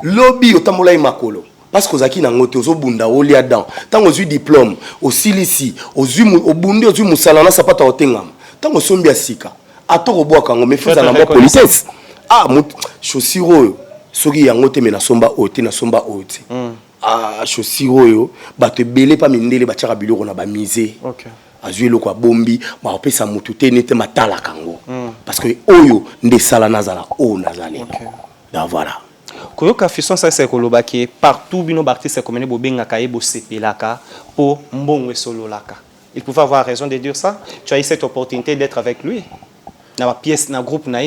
Lobby otamola imakolo. Parce que ozaki na ngote ozobunda olia dan. Tango ozui diplôme, osilisi, au bundi ozui musala na sapata otengam. Tango sombi asika. Atoro boaka ngo me faza na mo politesse. Ah, chaussure oyo. Soki yango te mena somba ote na somba ote. Ah, chaussure oyo bato belé pa mindele ba tshaka biloko na ba misé. OK. Azui loko bombi, ba opesa mutu te nete matala kango. Parce que oyo ndesala nazala o nazali. OK. Donc voilà.
Koyoka Fiston ça c'est kolobaki partout bino artiste comme bo benga kaebo sepelaka po mbongwe sololaka. Il pouvait avoir raison de dire ça. Tu as eu cette opportunité d'être avec lui. Dans la pièce, dans le groupe,
non,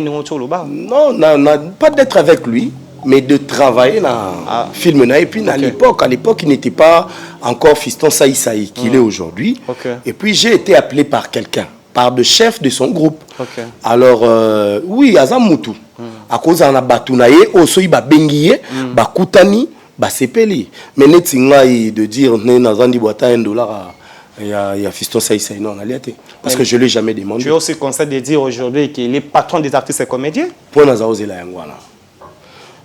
pas d'être avec lui, mais de travailler dans le film. Et puis, à l'époque, il n'était pas encore Fiston Saïsaï qu'il est aujourd'hui. Et puis, j'ai été appelé par quelqu'un, par le chef de son groupe. Alors, oui, Azamutu. À cause de la batounaye, aussi, il bengiye, koutani, sepeli. Mais n'est-ce de dire, n'azandi boita $1. Il y a Fiston Saïsaï, non, parce que je ne l'ai jamais demandé.
Tu as aussi conseillé de dire aujourd'hui qu'il est patron des artistes et comédiens.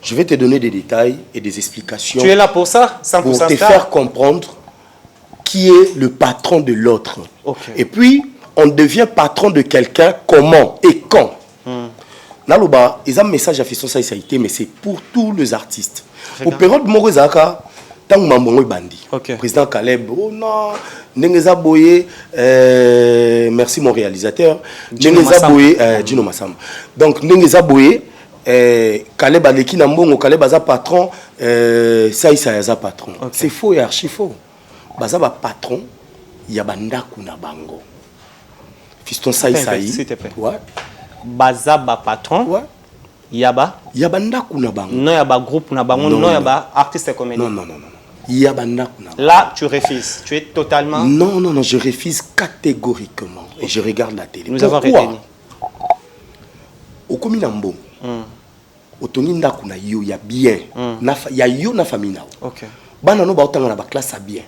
Je vais te donner des détails et des explications.
Tu es là pour ça, 100%
pour te faire comprendre qui est le patron de l'autre. Et puis, on devient patron de quelqu'un comment et quand. Naloba, ils ont un message à Fiston Saïsaï, mais c'est pour tous les artistes. Au période Morozaka, tant que Mambongo bandi, président Caleb, oh non, Nengeza Boye, merci mon réalisateur, Nengeza Boye, Dino Massam. Donc Nengeza Boye, Caleb Aleki Nambongo, Caleb Aza patron, Saïsa Aza patron. C'est faux et archi faux. Baza ba patron, Yabanda Kuna Bango. Fiston Saïsaï.
S'il te plaît.
Ouais.
Baza ba patron. Ouais. Yaba.
Yabanda Kuna Bango.
Non yaba groupe na bango, non yaba artiste et comédien.
Non. Là,
tu refuses. Tu es totalement...
Non, je refuse catégoriquement. Et je regarde la télé.
Nous avons retenu.
Au Kominambo, au Toninda Kuna yo, il y a bien. Il y a yo na famille. Ok. Banano ba otanga na ba classe à bien.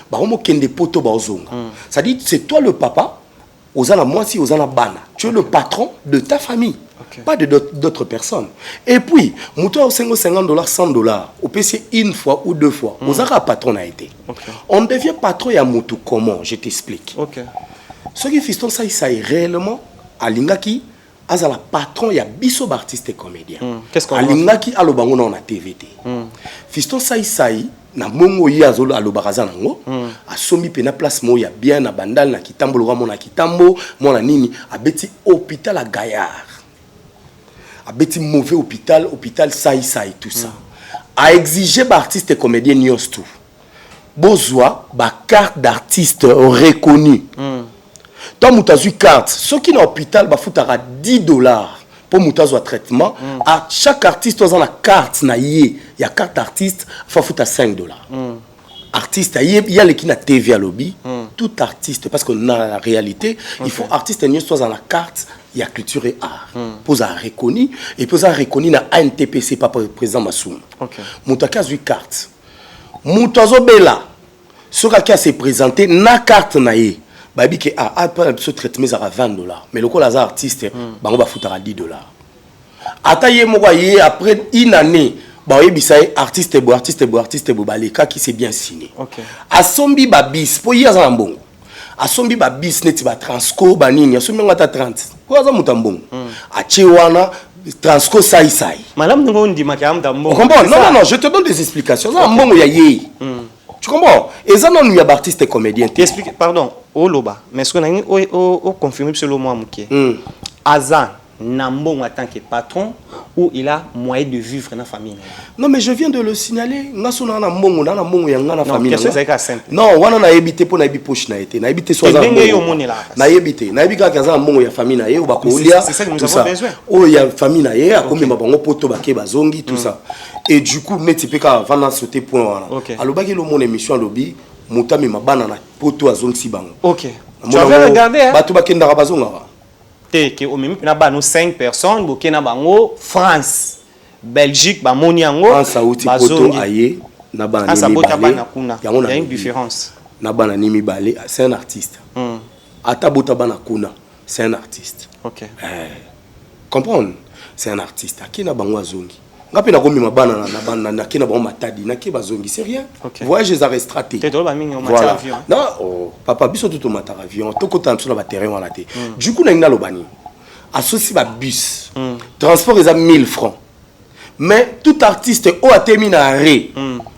Ba homo kende poto ba ozonga. Ça dit c'est toi le papa, ozana moi si ozana bana. Tu es le patron de ta famille. Pas de d'autres personnes. Et puis, mouton $50, $100, au PC une fois ou deux fois, on a un patron a été. On devient patron et à mouton comment? Je t'explique. Ce qui Fiston Saïsaï réellement, à Lingaki, à la patron, il y a biso artiste et comédien.
Qu'est-ce qu'on
a Lingaki, à l'obango on a TVT. Fiston Saïsaï, na mongo yi azolo alobaraza nango a sombi pena place mo ya bien na bandal na kitambo lo mona kitambo mona nini abeti hôpital à Gaillard. Abeti mauvais hôpital Saïsaï tout ça. A exigé artiste et comédien nios tout. Bozwa ba carte d'artiste reconnu. Tant moutazu carte, ceux qui na hôpital ba futara $10 pour moutazu traitement. À chaque artiste on a la carte na yé, il y a carte d'artiste, faut futa $5. Artiste, il y a les qui na TV à lobby, tout artiste parce que dans la réalité, il faut artiste nios dans la carte. Il y a culture et art. Posa reconnu et posa reconnu na ANTPC pas président Massoum. Moutaka a eu carte. Moutazo bela. Ce qui a se présenté na carte naïe. Babi que ce traitement ça $20. Mais le coup les artistes bango ba futara $10. Ataye moye après une année ba yebisay artiste bo baleka qui s'est bien signé. A sombi babis po yaza mbongo. A sombi ba business ba transco ba nini asombi ngata 30 kwa za mutambongo a chewana transco Saïsaï
madame ngo ndima ka mutambongo
non je te donne des explications za mbongo ya yé tu comprends et ça non ya artiste et comédien
t'explique pardon oloba mais ce qu'on a o confirmer sur le moi muké azan Nambon en tant que patron ou il a moyen de vivre dans la famille?
Non, mais je viens de le signaler. Nga sona na mbongo na mbongo ya nga na famille.
Non, question simple.
Non, wana na ebité pour na ebi poche na été. Na ebité soit
na
ebité. Na ebi ka kaza mbongo ya famille na ye ou ba kolia.
C'est ça que nous avons besoin.
Oh, il y a famille na ye, akomi mabango poto ba ke bazongi tout ça. Et du coup, netipeka vana sauter point wana. Alors ki lo mon émission lobi, mutami mabana na poto azongi bango.
OK. Tu avais regardé hein?
Ba to ba kenda bazonga.
Que au même na ba nous 5 personnes, bokena bango France. Belgique, ba moni yango.
France auti poto aye na ba na mi balé.
Il y a une différence.
Na ba na mi balé, c'est un artiste. Ata bota ba na kuna, c'est un artiste.
OK.
Comprendre? C'est un artiste. Qui na bango azongi. Ngapi na komi mabana na bana na kina bango matadi na ki bazongi, c'est rien. Voyage les arrêts stratégiques.
T'es ba mingi au matin avion.
Non, oh, papa biso tout au matin avion. To kota sur la terrain wala té. Du coup na ngina lobani. Associe ba bus. Transport ils a 1000 francs. Mais tout artiste au a terminé à ré.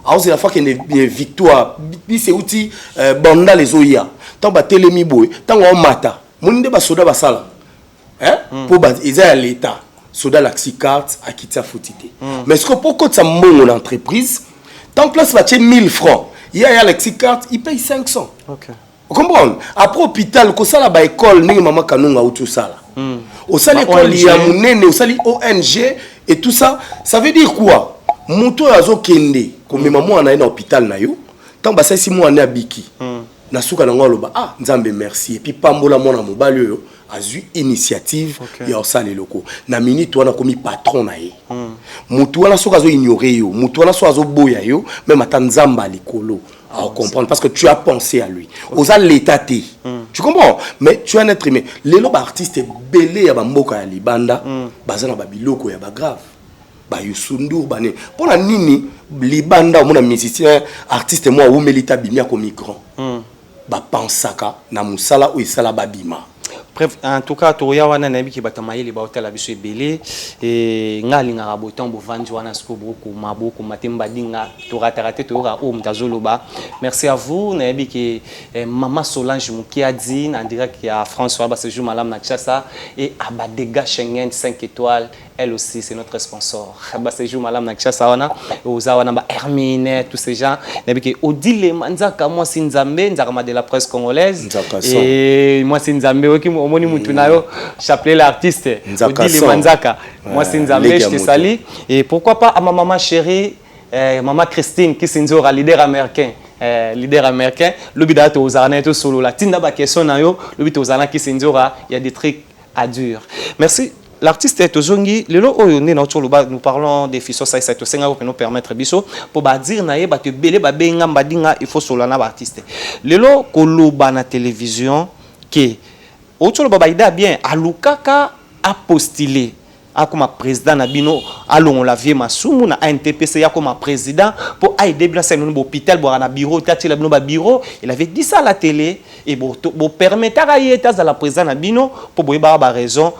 Alors c'est la fois qu'il y a une victoire. C'est outil banda les oya. Tant ba telemi boy, tant on mata. Monde ba soda ba sala. Hein? Pour ba ils à l'état. Soda l'axi carte à quitter foutité. Mais ce que pour quand ça mon entreprise, tant que là ça va 1000 francs. Il y a l'axi carte, il paye 500.
OK.
Vous comprenez? Après hôpital, ko sala ba école ni maman kanunga ou tout ça là. Au sali école ya munene, au sali ONG et tout ça, ça veut dire quoi? Moto azo kende, comme maman na ina hôpital na yo, tant ba 6 mois na biki. Na suka na ngolo ba nzambe merci et puis pambola mona mobali yo azu initiative ya osali loko. Na minute wana komi patron na ye. Moto wana soka zo ignorer yo, moto wana so azo boya yo, même ata nzamba likolo. À comprendre parce que tu as pensé à lui. Aux l'état tu comprends? Mais tu es un être humain. Les lobes artistes belé ya bamboka ya libanda, bazana ba biloko ya ba grave. Ba yusundur bane. Pour la nini libanda mon musicien artiste moi ou melita bimia comme migrant. Ba pensaka na musala ou isala babima.
Bref, en tout cas, Toya wana nabi ki batamaye li ba hotel abiso ebele et ngali ngara botan bo vanji wana sko boko maboko matemba dinga to ratarate to ra o mtazoloba. Merci à vous nabi ki Maman Solange Mukiadi en direct qui a François ba séjour malam na Tchassa et Abadega Schengen 5 étoiles. Elle aussi, c'est notre sponsor. Ba séjour malam na Tchassa wana oza wana ba Hermine tous ces gens nabi ki Odile Manzaka moi Sinzambe nzakama de la presse congolaise et moi Sinzambe omoni mutu nayo chapelet l'artiste Odile Manzaka moi Sinzambe je te salue et pourquoi pas à ma maman chérie maman Christine qui s'inzora leader américain l'obida aux arnaques solo la tinda ba question nayo l'obida aux arnaques qui s'inzora il y a des trucs à dur. Merci. L'artiste est Ozongi, nous parlons des fils ça c'est aussi pour nous permettre biso pour dire naé ba te belé ba benga mbadinga il faut solana ba artiste. Lelo koloba na télévision que Otolo Babaïda bien, Alukaka a postulé comme président Nabino, allons la vie Masumu na NTPC comme président pour aider bien c'est un hôpital pour un bureau, bureau, il avait dit ça à la télé et pour permettre à la président Nabino pour boire ba raison,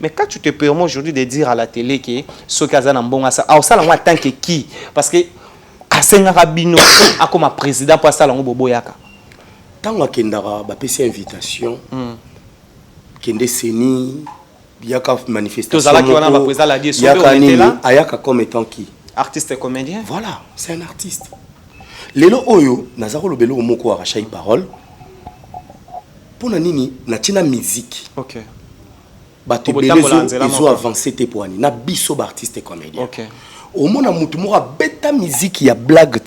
mais quand tu te permets aujourd'hui de dire à la télé que ce cas en bon ça, ça en tant que qui parce que à Sengarabino a comme président pour ça boboyaka.
Tant que Kendara a fait invitation, Kende Seni, Yaka manifestation, Ayaka comme étant qui?
Artiste et comédien.
Voilà, c'est un artiste. Lelo Oyo, Nazaro Lobelo Moko Arachai parole. Pour Nanini, Natina musique.
Ok.
Bato ils ont avancé tes points. Na biso artiste et comédien.
Ok.
Au monde, Moutoumora bêta musique, il y a blague.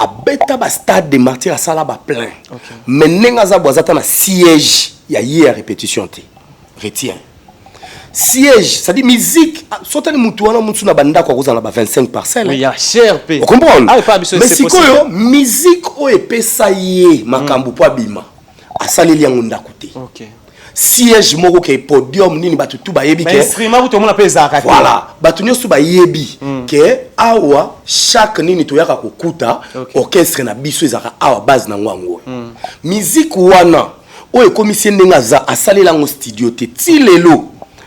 A bêta ba stade de martyrs à sala ba plein. Mais nengaza boazata na siège ya hier répétition te. Retiens. Siège, ça dit musique. Sauter le moutouana moutouna banda kwa koza na ba 25 parcelles.
Oui, il y a cher pe.
Vous comprenez?
Mais
si koyo musique o epesa ye makambu po bima. Asali yango ndakuté.
OK.
Siège moko ke podium nini batu tu ba yebi ke.
Mais instrument tout le monde appelle ça.
Voilà, batu nyosu ba yebi ke awa chaque nini to yaka kokuta orchestre na biso ezaka awa base na ngwango. Musique wana o ekomisie ndenga za asalela ngo studio te ti lelo.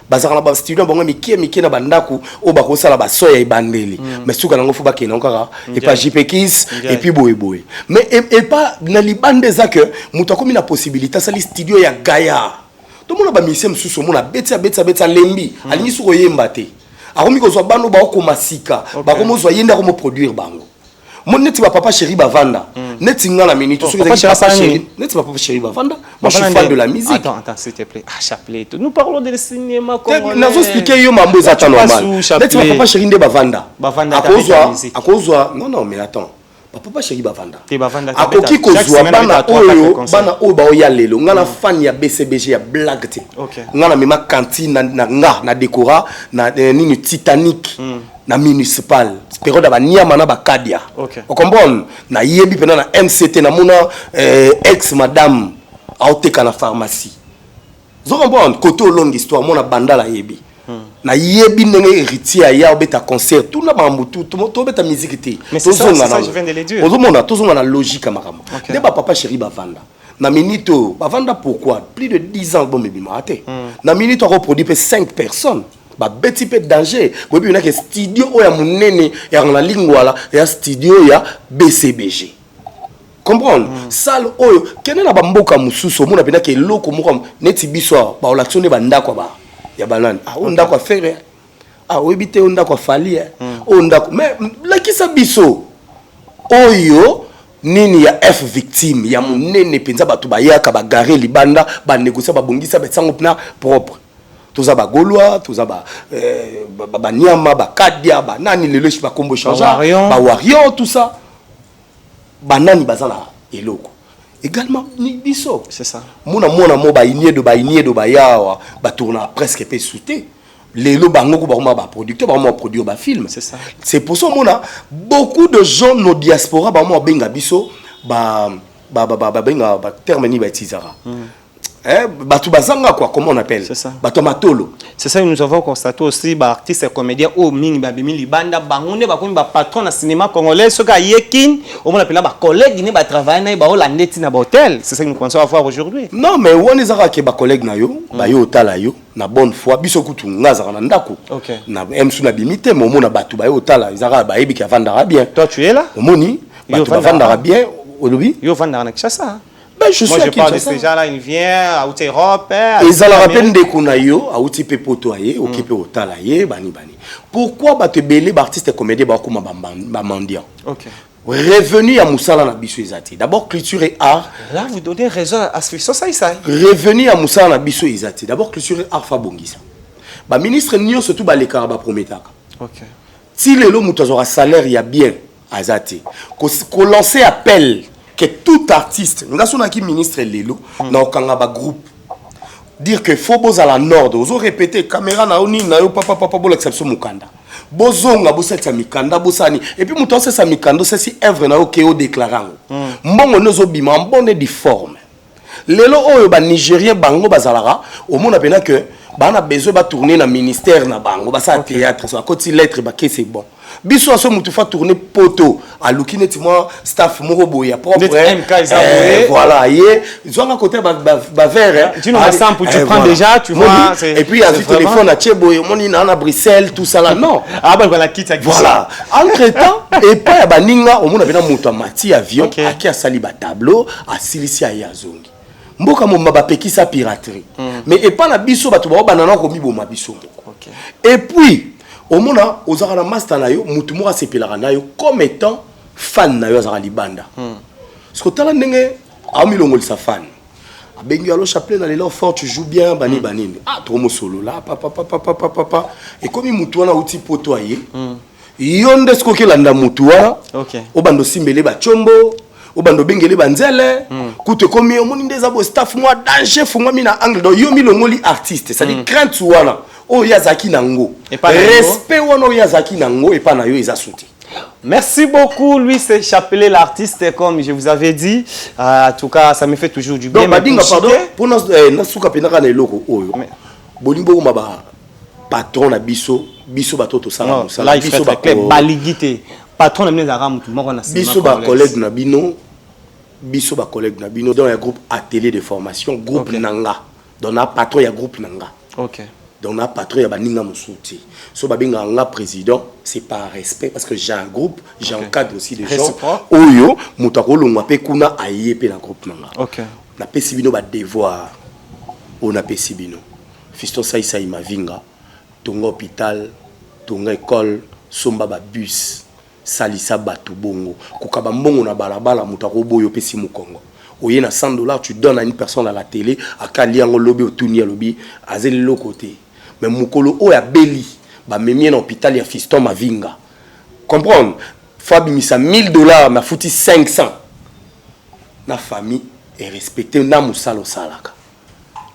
Bazaka na ba studio bango mike na bandaku o ba kosala ba soya ibandeli. Mais suka nango fu ba kena nkaka et pas JPKis et puis boy. Mais et pas na libande za que mutu akomi na possibilité sali studio ya Gaia. tout le monde a mis sous mon beta lembi alingi sur yemba te akomi ko zo bano ba ko masika ba ko mo zo yenda ko mo produire bango mon neti ba papa chéri ba vanda neti ngala minute ce que papa chéri neti ba papa chéri ba vanda moi je suis fan de la musique.
Attends s'il te plaît. Chapelet, nous parlons de cinéma congolais.
Nazo expliquer yo mambo za ta normal neti ba papa chéri nde ba vanda akozwa non mais attends papa chéri bavanda akoki kozwa bana oyo baoya lelo nga na fan ya BCBG ya blague te nga na mema cantine na décora na nini Titanic na municipal période ba niama na bakadia o comprendre na yebi pena na MCT na mona ex madame aoteka na pharmacie zo comprendre côté longue histoire mona banda la yebi na yebi ndenge héritier ya obeta concert tout na bambutu to beta musique te
mais c'est ça je viens de le dire
ozomona tozonga na logique makambo de ba papa chéri bavanda na minito bavanda pourquoi plus de 10 ans bon mebima ate na minito a produit 5 personnes ba beti pe danger bobi na ke studio oya munene ya na lingwala ya studio ya BCBG comprendre salle oyo kene na bamboka mususu mona pena ke loko moko neti biso ba olatsone bandako ba ya banane onda kwa faire webite onda kwa fali onda mais la kisa biso oyo nini ya F victime ya munene penza batu bayaka ba garer libanda ba négocier ba bongisa betsango pna propre toza ba golwa toza ba nyama ba kadia ba nani lelo ba kombo changer ba warrior tout ça ba nani bazala eloko également ni biso
c'est ça
mona mo ba inie do ba yawa ba tourna presque pe souté lelo bango ko ba producteur ba produire ba film
c'est ça
c'est pour ça mona beaucoup de gens no diaspora ba benga biso ba benga ba terme ni ba tizara batu bazanga quoi comment on appelle batu matolo
c'est ça nous avons constaté aussi ba artistes et comédiens au mingi ba bimi libanda bangonde ba komi ba patron na cinéma congolais soka yekin au moins appelle ba collègue ni ba travailler na ba holandais na ba hôtel c'est ça que nous pensons avoir aujourd'hui
non mais on les a ke ba collègue na yo ba yo otala yo na bonne foi biso kutu ngaza na ndako na emsu na bimite mo mona batu ba yo otala izara ba yebi ka vandara bien
toi tu es là
omoni batu ba vandara bien olobi
yo vandara na Kinshasa.
Je
moi je parle de ces gens-là, il vient à Europe.
Ils ont la peine de Kunayo, à Outi Potoye, occupé au Talaye, bani. Pourquoi te belé artiste et comédien bakuma mendiant?
OK.
Revenu à Moussala na biso izati. D'abord culture et art.
Là vous donnez raison à ce que ça.
Revenu à Moussala na biso izati. D'abord culture et art fa bongisa. Ba ministre nyo surtout ba lekara ba prometaka.
OK.
Si lelo mutu azora salaire ya bien azati. Ko lancer appel que tout artiste, nous avons un ministre Lelo, dans un groupe, dire que faut boza la nord, vous répété caméra na oni na yo papa l'exception mukanda. Bozonga bosa sa mikanda bosani et puis muto sa mikando c'est si œuvre na yo keo déclarant. Mbongo nozo bima mbonde di forme. Lelo oyo ba Nigérien bango bazalara, au monde appena que ba na besoin ba tourner na ministère na bango, ba sa théâtre, so à côté lettre ba que c'est bon. Biso aso mutu fa tourner poto a lukineti moi staff moko boya propre voilà yé zonga côté ba vert
tu nous sample tu prends déjà tu vois
et puis il y a du téléphone à Tchebo moni na Bruxelles tout ça là non
ah bah voilà quitte
voilà entre temps et pas ya baninga au monde abena mutu mati avion aki a sali ba tableau a silisi ya yazongi mboka mo mabapekisa piraterie mais et pas na biso bato ba banana ko miboma biso et puis au mona ozara na master na yo mutu moko asepelaka na yo comme étant fan na yo azara libanda parce que tala ndenge amilongolisa fan abengi alo chapelet na lelo fort tu joues bien bani banini tomo solo là papa et comme mutu wana uti poto aye yo nde skoke landa mutu wana obando simbele ba chombo obando bengele banzele kute komi omoni ndeza bo staff moi danger fungwa mina angle do yo milongoli artiste ça dit crainte wana o yazaki nango respect wana yazaki nango et pas na yo eza souti.
Merci beaucoup Louis Chapelet l'artiste comme je vous avais dit en tout cas ça me fait toujours du bien.
Donc badinga pardon pour na suka penaka na eloko oyo bolimbo ko maba patron na biso batoto sala
musala biso ba baligité patron na mneza ramu tout moko na
biso ba collègue na bino dans un groupe atelier de formation groupe nanga dans un patron ya groupe nanga.
OK.
Donc na patron ya baninga musuti so babenga nga président c'est par respect parce que j'ai un groupe j'encadre aussi des gens oyo mutakolo ngwa pe kuna aye pe na groupe nanga.
OK.
Na pesi bino ba devoir on a pesibino Fiston Saïsaï Mavinga tonga hôpital tonga école somba ba bus salisa batu bongo kokaba mbongo na balabala mutako boyo pesi mukongo oye na $100 tu donnes à une personne à la télé akali yango lobby otuni lobby azeli le côté mais mukolo o ya beli ba memie na hôpital ya Fiston Mavinga comprendre Fabi misa $1000 ma fouti 500 na famille est respecté na musalo salaka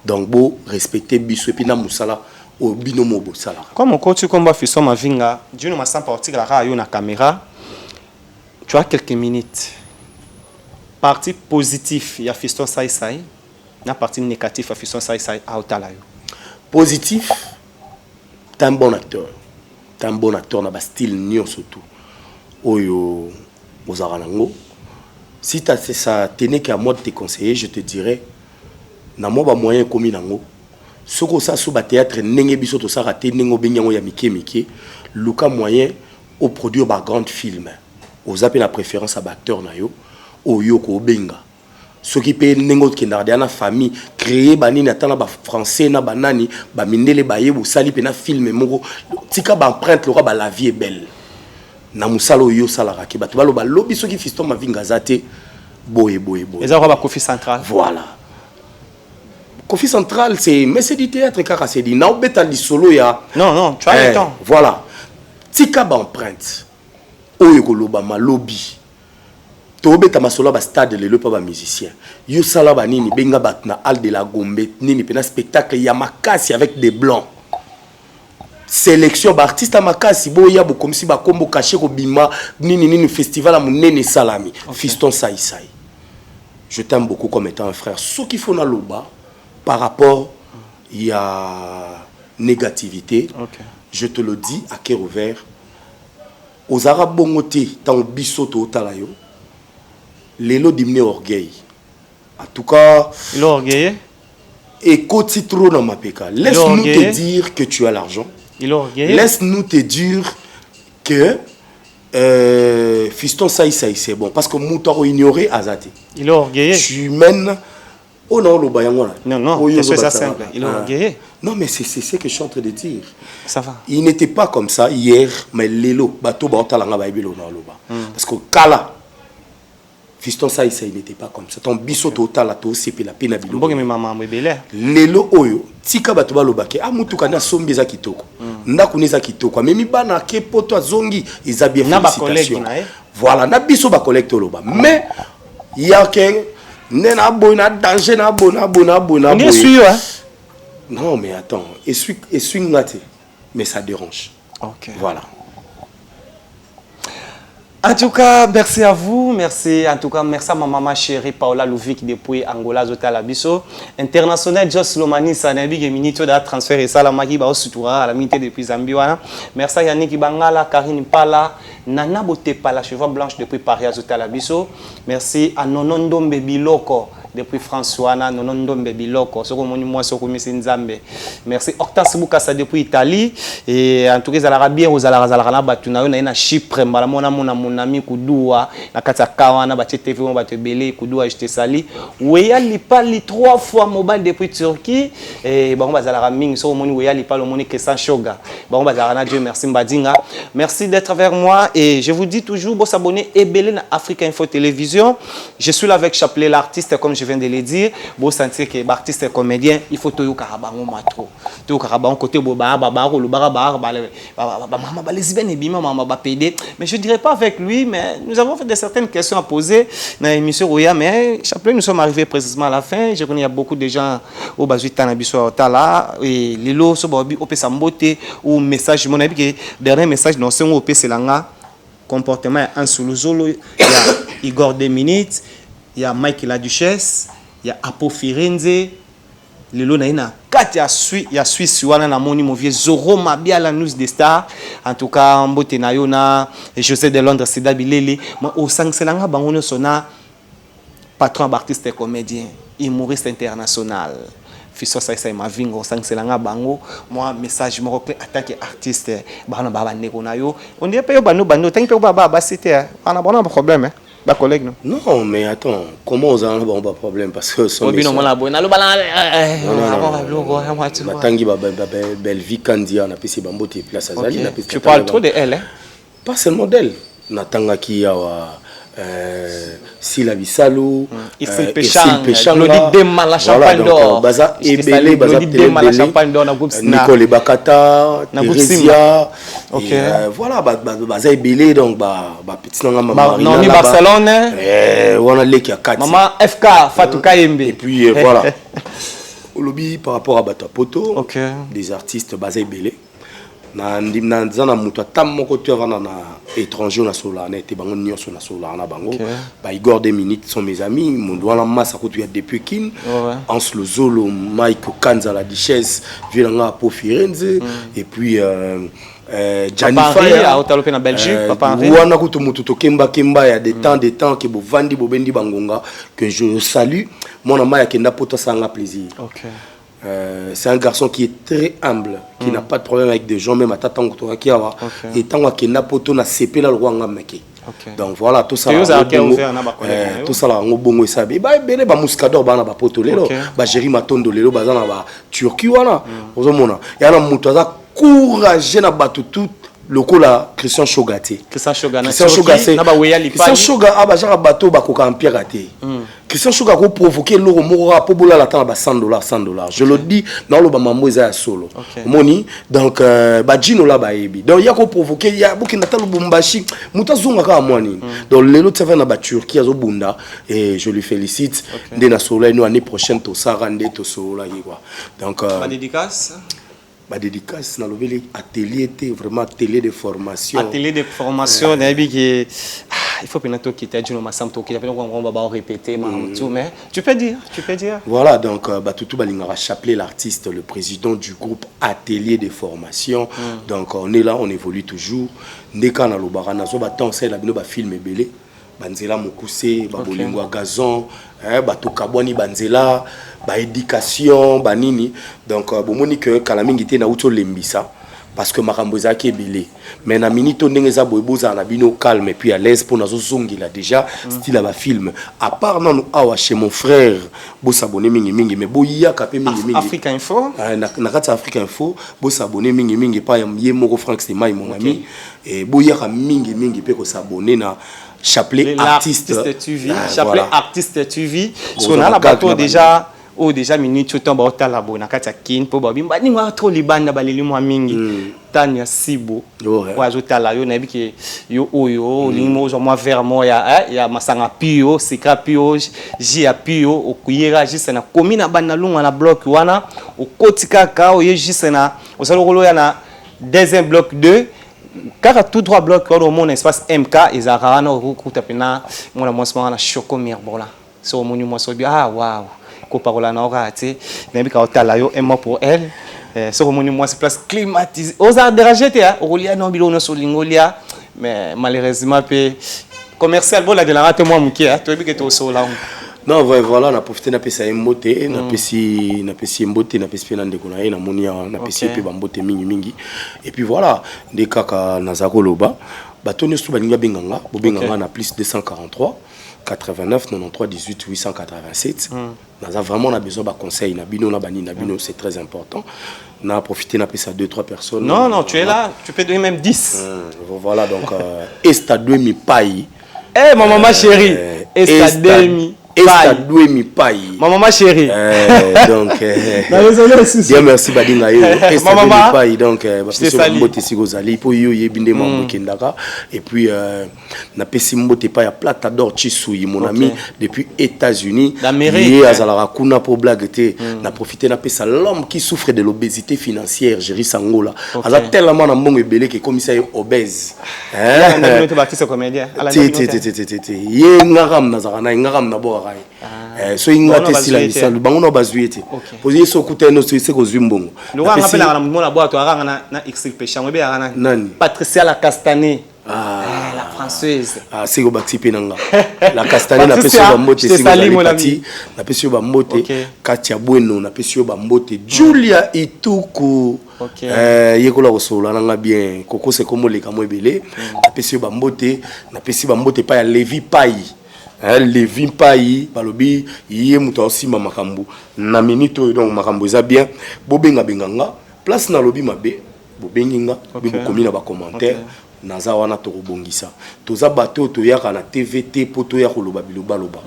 donc beau respecter biso et puis na musala au binomo bo salaka
comme on continue comme Fiston Mavinga Dieu nous m'a sans partir la radio na caméra tu as quelques minutes partie positif il y a Fiston Saïsaï na partie négatif à Fiston Saïsaï à Otalayo
positif t'es un bon acteur na ba style nyon surtout oyo ozaranango si ça tenait qu'à moi de te conseiller je te dirais na moi ba moyen komi nango soko ça sous ba théâtre nenge biso to ça raté nengo benyango ya mike luka moyen au produire ba grand film aux appels la préférence à ba acteur na yo oyo ko benga ce qui paye nengo kindardia na famille créer ba nini atana ba français na banani ba mindele ba yebu sali pe na film moko tika ba empreinte le ba la vie est belle na musalo yo sala raki ba to ba lobi ce qui Fiston Mavinga zate boye
les gens ba Kofi Central
voilà Kofi Central c'est mais c'est du théâtre car c'est dit na obeta li solo ya
non tu as le temps
voilà tika ba empreinte oyo ko loba malobi to obeta masolo ba stade le pa ba musicien yo sala ba nini benga batna al de la Gombe nini pena spectacle ya makasi avec des blancs sélection d'artistes à makasi boya bo comme si ba kombo caché ko bima nini festival à munene salami Fiston Saïsaï je t'aime beaucoup comme étant un frère ce qu'il faut na loba par rapport il y a négativité je te le dis à cœur ouvert aux arabes bongoté tant bisoto talayo lelo dimné orgueil en tout cas
l'orgueil
et côté trop dans ma péka laisse-nous te dire que tu as l'argent. Laisse-nous te dire que Fiston Saïsaï c'est bon parce que Moutaro ignoré Azati.
Il est orgueilleux.
Tu mènes oh non le bayangola.
Non, c'est ça simple. Il est orgueilleux.
Non mais c'est ce que je suis en train de dire.
Ça va.
Il n'était pas comme ça hier mais lelo bateau ba otalanga ba ibilo na loba. Parce que kala Fiston Saïsaï n'était pas comme ça. Ton biso total to c'est la peine bilo.
Bonge maman mbele.
Lelo oyo tika bato ba lobake amutuka na sombi za kitoko. Ndaku neza kitoko mais mi bana ke poto azongi eza bien félicitations. Voilà na biso ba collecte loba. Mais il y a que nena bona danger na bona.
On est sûr hein.
Non mais attends, essuie ngate mais ça dérange.
OK.
Voilà.
En tout cas, merci à vous. Merci en tout cas, merci à ma maman chérie Paola Louvik depuis Angola Zotala Biso. International Just Lomani Sanabi qui minito da transfert et ça la magi ba osutura à la minute depuis Zambiwana. Merci à Yannick Bangala, Karine Pala, Nana Bote Pala cheveux blanche depuis Paris Zotala Biso. Merci à Nonondo Biloko depuis François Nonondo Biloko. Soko moni moi soko misi Nzambe. Merci Octas Bukasa depuis Italie et en tout cas za bien aux ala batuna na Chypre mbala mona ami kudua na kata kawana batie TV mo bato belé kudua j'te sali weya lipali 3 fois mobile depuis Turquie et bango bazala mingi so moni weya lipalo moni que sans shoga bango bazala na Dieu merci mbadinga merci d'être avec moi et je vous dis toujours bon s'abonner et belé na Africa Info Télévision je suis là avec Chapelet l'artiste comme je viens de le dire bon sentir que l'artiste est comédien il faut toyo karabango matro toyo karabango côté boba baba ko lubara ba mama ba lesbienne et bima mama ba PD mais je dirais pas avec lui, mais nous avons fait de certaines questions à poser dans l'émission Roya, mais Chapelet, nous sommes arrivés précisément à la fin. Je connais il y a beaucoup de gens au Bazoui Tanabiso Tala et les lots sont au Pessambote ou message. Mon avis, que dernier message dans ce mot c'est l'anga comportement en sous-zolo. Il y a Igor 2 minutes, il y a Mike la Duchesse, il y a Apo Firenze. Lelo na ina kati ya Suisse wana na moni movie Zoro Mabia la news des stars en tout cas mbote na yo na José de Londres Sida Bilele moi au sangselanga bangono sona patron d'artiste et comédien humoriste international Fiston Saïsaï Mavinga au sangselanga bango moi message mo repli attaque artiste bana baba neko na yo on dit pe yo bano tangi pe baba c'était on a bon problème hein Ba collègue non?
Non, mais attends, comment on a un bon problème parce que son Matangi belle vie Kandia na pesi bambote place azali na pesi.
Tu parles trop de elle hein?
Pas seulement d'elle. Natanga ki yawa Sila Bisalo,
Irsil Péchang, Lodi Dema la Champagne d'Or,
Baza Ebele, Baza
Dema la Champagne d'Or,
Nicole Bakata, Teresia, voilà, Baza Ebele, donc petit nom maman.
Non, ni Barcelone,
on a l'équipe à 4.
Maman FK, Fatou Kayembe.
Et puis voilà. Au lobby par rapport à Batapoto, des artistes Baza Ebele. Na mutu atamoko tu avana na étranger na sola na été bango nyonso na sola na bango ba Igor 2 minutes sont mes amis mundu wana massa ko tu ya depuis kin Ans le Zolo Mike Kanza la Duchesse Vilanga po Firenze et puis
Janifaya a na Belgique papa Henri
wana ko to mutu to kemba ya des temps que bo vandi bo bendi bangonga que je salue mon ama ya kenda poto sanga plaisir. C'est un garçon qui est très humble, qui n'a pas de problème avec des gens, même à Tatang Torakiawa. Et tant qu'il n'a pas de CP là, le roi Ngameke. Donc voilà, tout ça. Tout ça là, on bongo ça. Et bah, ben, bah, Mouskador, bah, na ba poto lelo, bah, Jéri Matondo lelo, bah, na ba Turquie voilà. Ozomona. Et alors, Moutaza courageux na ba tout. Le coup là, Christian Chogate. Christian Choga, Christian Choga, ah bah j'ai bateau bah koka empire raté. Christian Choga a provoqué l'euro mora pour boula la temps bah $100. Je le dis dans le bamamo isa solo. Moni donc bah Gino là bah ebi. Donc il y a ko provoqué il y a beaucoup natal Bumbashi mutazunga ka mwani. Donc les autres ça va na ba Turquie azo bunda et je lui félicite. Dès na sola nous année prochaine to ça rende to sola quoi. Donc
ma dédicace
ma dédicace dans le atelier était vraiment atelier de formation.
Atelier de formation, il faut que tu quittes Juno Massam Toki, on va répéter, mais tu peux dire.
Voilà, donc Batutu Balingara Chapelet, l'artiste, le président du groupe Atelier de formation. Donc on est là, on évolue toujours. Neka na lobara nazo baton c'est la bino ba film belé. Banzela Mokuse, Babolingo à gazon, Bato Kabwani Banzela, ba éducation, banini. Donc bomoni que Kalamingi était na uto lembisa parce que makambo ezaki ebele. Mais na minito ndenge za boyeboza na bino calme et puis à l'aise pour nazo zongi là déjà style ba film. À part non awa chez mon frère, bo s'abonner mingi mais boya kapé mingi.
Africa Info.
Na kati Africa Info, bo s'abonner mingi pas yé moko Frank Stemai mon ami et boya ka mingi pe ko s'abonner na Chapelet artiste
TV, Chapelet artiste TV. Parce qu'on a la bateau déjà déjà minute tout temps ba otala bona kati kin po ba bimba ni wa trop libanda baleli mwa mingi tanya sibo wa zotala yo na biki yo oyo limo zo mwa vers moya ya masanga pio sika pio ji pio okuyera jisa na komina bana lunga na bloc wana okotika ka oye jisa na osalo kolo ya na deuxième bloc 2 car tout droit bloc au mon espace MK ils a na okuta pena mona mwasma na Choco Mirbola so moni mwaso bi wow ko parola na orate na bika otala yo un mot pour elle so moni moi c'est place climatisée aux a dérangé te olia no bilo no solingolia mais malheureusement pe commercial bola de la rate moi mukia to bika to so la.
Non, voilà, on a profité de pesa mbote, na pesi mbote, na pesi na ndeko na ye na monia, na pesi pe bambote mingi. Et puis voilà, des kaka nazako loba, batoni stu balinga benganga, bo benganga na plus 243 89 93 18 887. Naza vraiment on a besoin de conseils na bino na bani na bino, c'est très important. On a profité na pesa 2-3 personnes.
Non, tu es là, tu peux donner même 10.
Voilà donc Estadou mi paille.
Eh ma maman chérie, Estadou
Estadou mi paille.
Ma maman chérie.
Donc Dieu merci badinga yo. Estadou mi paille donc parce mbote sigozali po yo yebinde mambo kendaka et puis na pesi mbote pa ya plata d'or Chisui mon ami depuis États-Unis. Yé azala kuna pour blague te na profiter na pesa l'homme qui souffre de l'obésité financière Jerry Sangola. Aza tellement na mbongo ebele que commissaire obèse.
Hein? Na bino te bâti ce comédien.
Yé ngaram na zakana ngaram na bo so ingate sila misalo bango no bazuete pozi so kuteno so iseko zwimbongo
lo nga ngapela na mona boato aranga na Irsil Péchang be arana Patricia la Castané la française
c'est ko bati penanga la Castané na peso ba mbote c'est na peso ba mbote Katia Bueno na peso ba mbote Julia Ituku yekola kosola nanga bien koko se komo le kamo ebele na peso ba mbote pa ya Levi Pai Levi Pai balobi yé muta aussi makambu na minute donc makambu za bien bobenga benganga place na lobi mabe bobenginga bokomi na ba commentaire naza wana to robongisa toza bato to yaka na TVT poto ya koloba biloba loba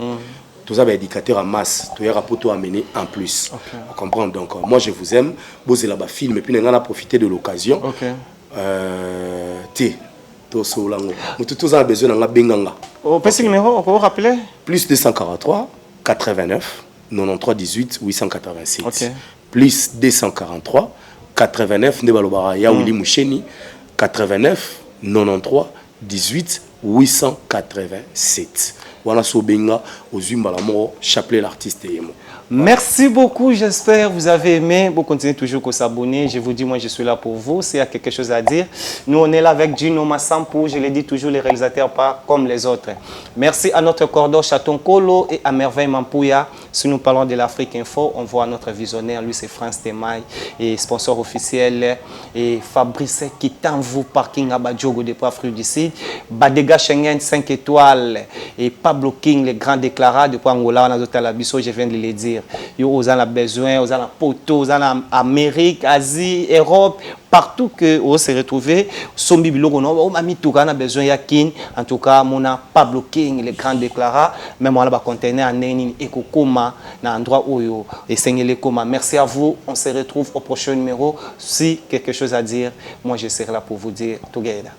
toza ba éducateur en masse to yaka poto amener en plus on comprend donc moi je vous aime bozela ba film et puis nga na profiter de l'occasion to solango mutu toza besoin nga benganga
petit numéro on peut vous rappeler
plus 243 89 93 18 887 plus 243 89 Nebalobara Yaouli Moucheni 89 93 18 887. Voilà Sobenga aux Zumbalamo, chapelet l'artiste Yemo.
Merci beaucoup, j'espère que vous avez aimé. Vous continuez toujours à s'abonner. Je vous dis, moi, je suis là pour vous. S'il y a quelque chose à dire, nous, on est là avec Gino Massampo. Je l'ai dit toujours, les réalisateurs pas comme les autres. Merci à notre cordon Chaton Kolo et à Merveille Mampouya. Si nous parlons de l'Afrique Info, on voit notre visionnaire. Lui, c'est France Temaï et sponsor officiel. Et Fabrice Kitanvou, parking à Badjogo depuis Afrique du Sud. Badega Schengen 5 étoiles. Et Pablo King, les grands déclarats depuis Angola, on a d'autres à la Bisso, je viens de les dire. Vous avez besoin, vous avez poteau, vous avez Amérique, Asie, Europe, partout que vous se retrouvez. Sombi Bilogo, on a mis tout a besoin de King. En tout cas, mon Pablo King, les grands déclarats. Même on a un conteneur en Nénin et Kokoma, dans l'endroit où vous essayez les Koma. Merci à vous. On se retrouve au prochain numéro. Si quelque chose à dire, moi je serai là pour vous dire together.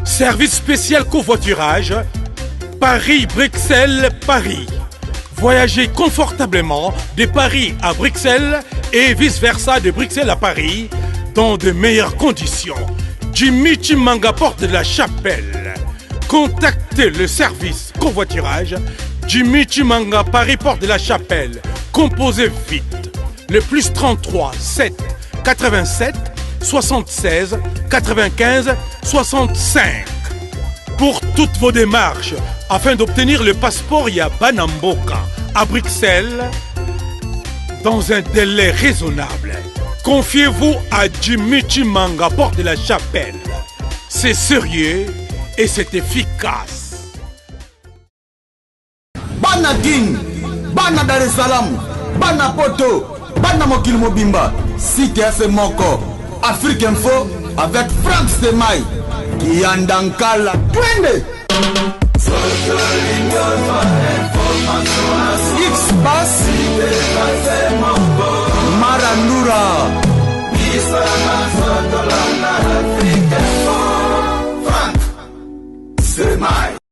Service spécial covoiturage, Paris-Bruxelles-Paris. Voyagez confortablement de Paris à Bruxelles et vice-versa de Bruxelles à Paris dans de meilleures conditions. Jimmy Chimanga, porte de la Chapelle. Contactez le service covoiturage Jimmy Chimanga, Paris, porte de la Chapelle. Composez vite. Le plus 33 7 87 76 95 65. Pour toutes vos démarches, afin d'obtenir le passeport Yabanamboka à Bruxelles, dans un délai raisonnable, confiez-vous à Jimmy Chimanga, porte de la Chapelle. C'est sérieux et c'est efficace.
Bana King, Bana Dar es Salaam, Bana Poto, Bana Mokil Mobimba, CTF Moko, Afrique Info avec Franck Stemai, Kiandankala, Twende. X-Bass, Marandura, Franck Stemai.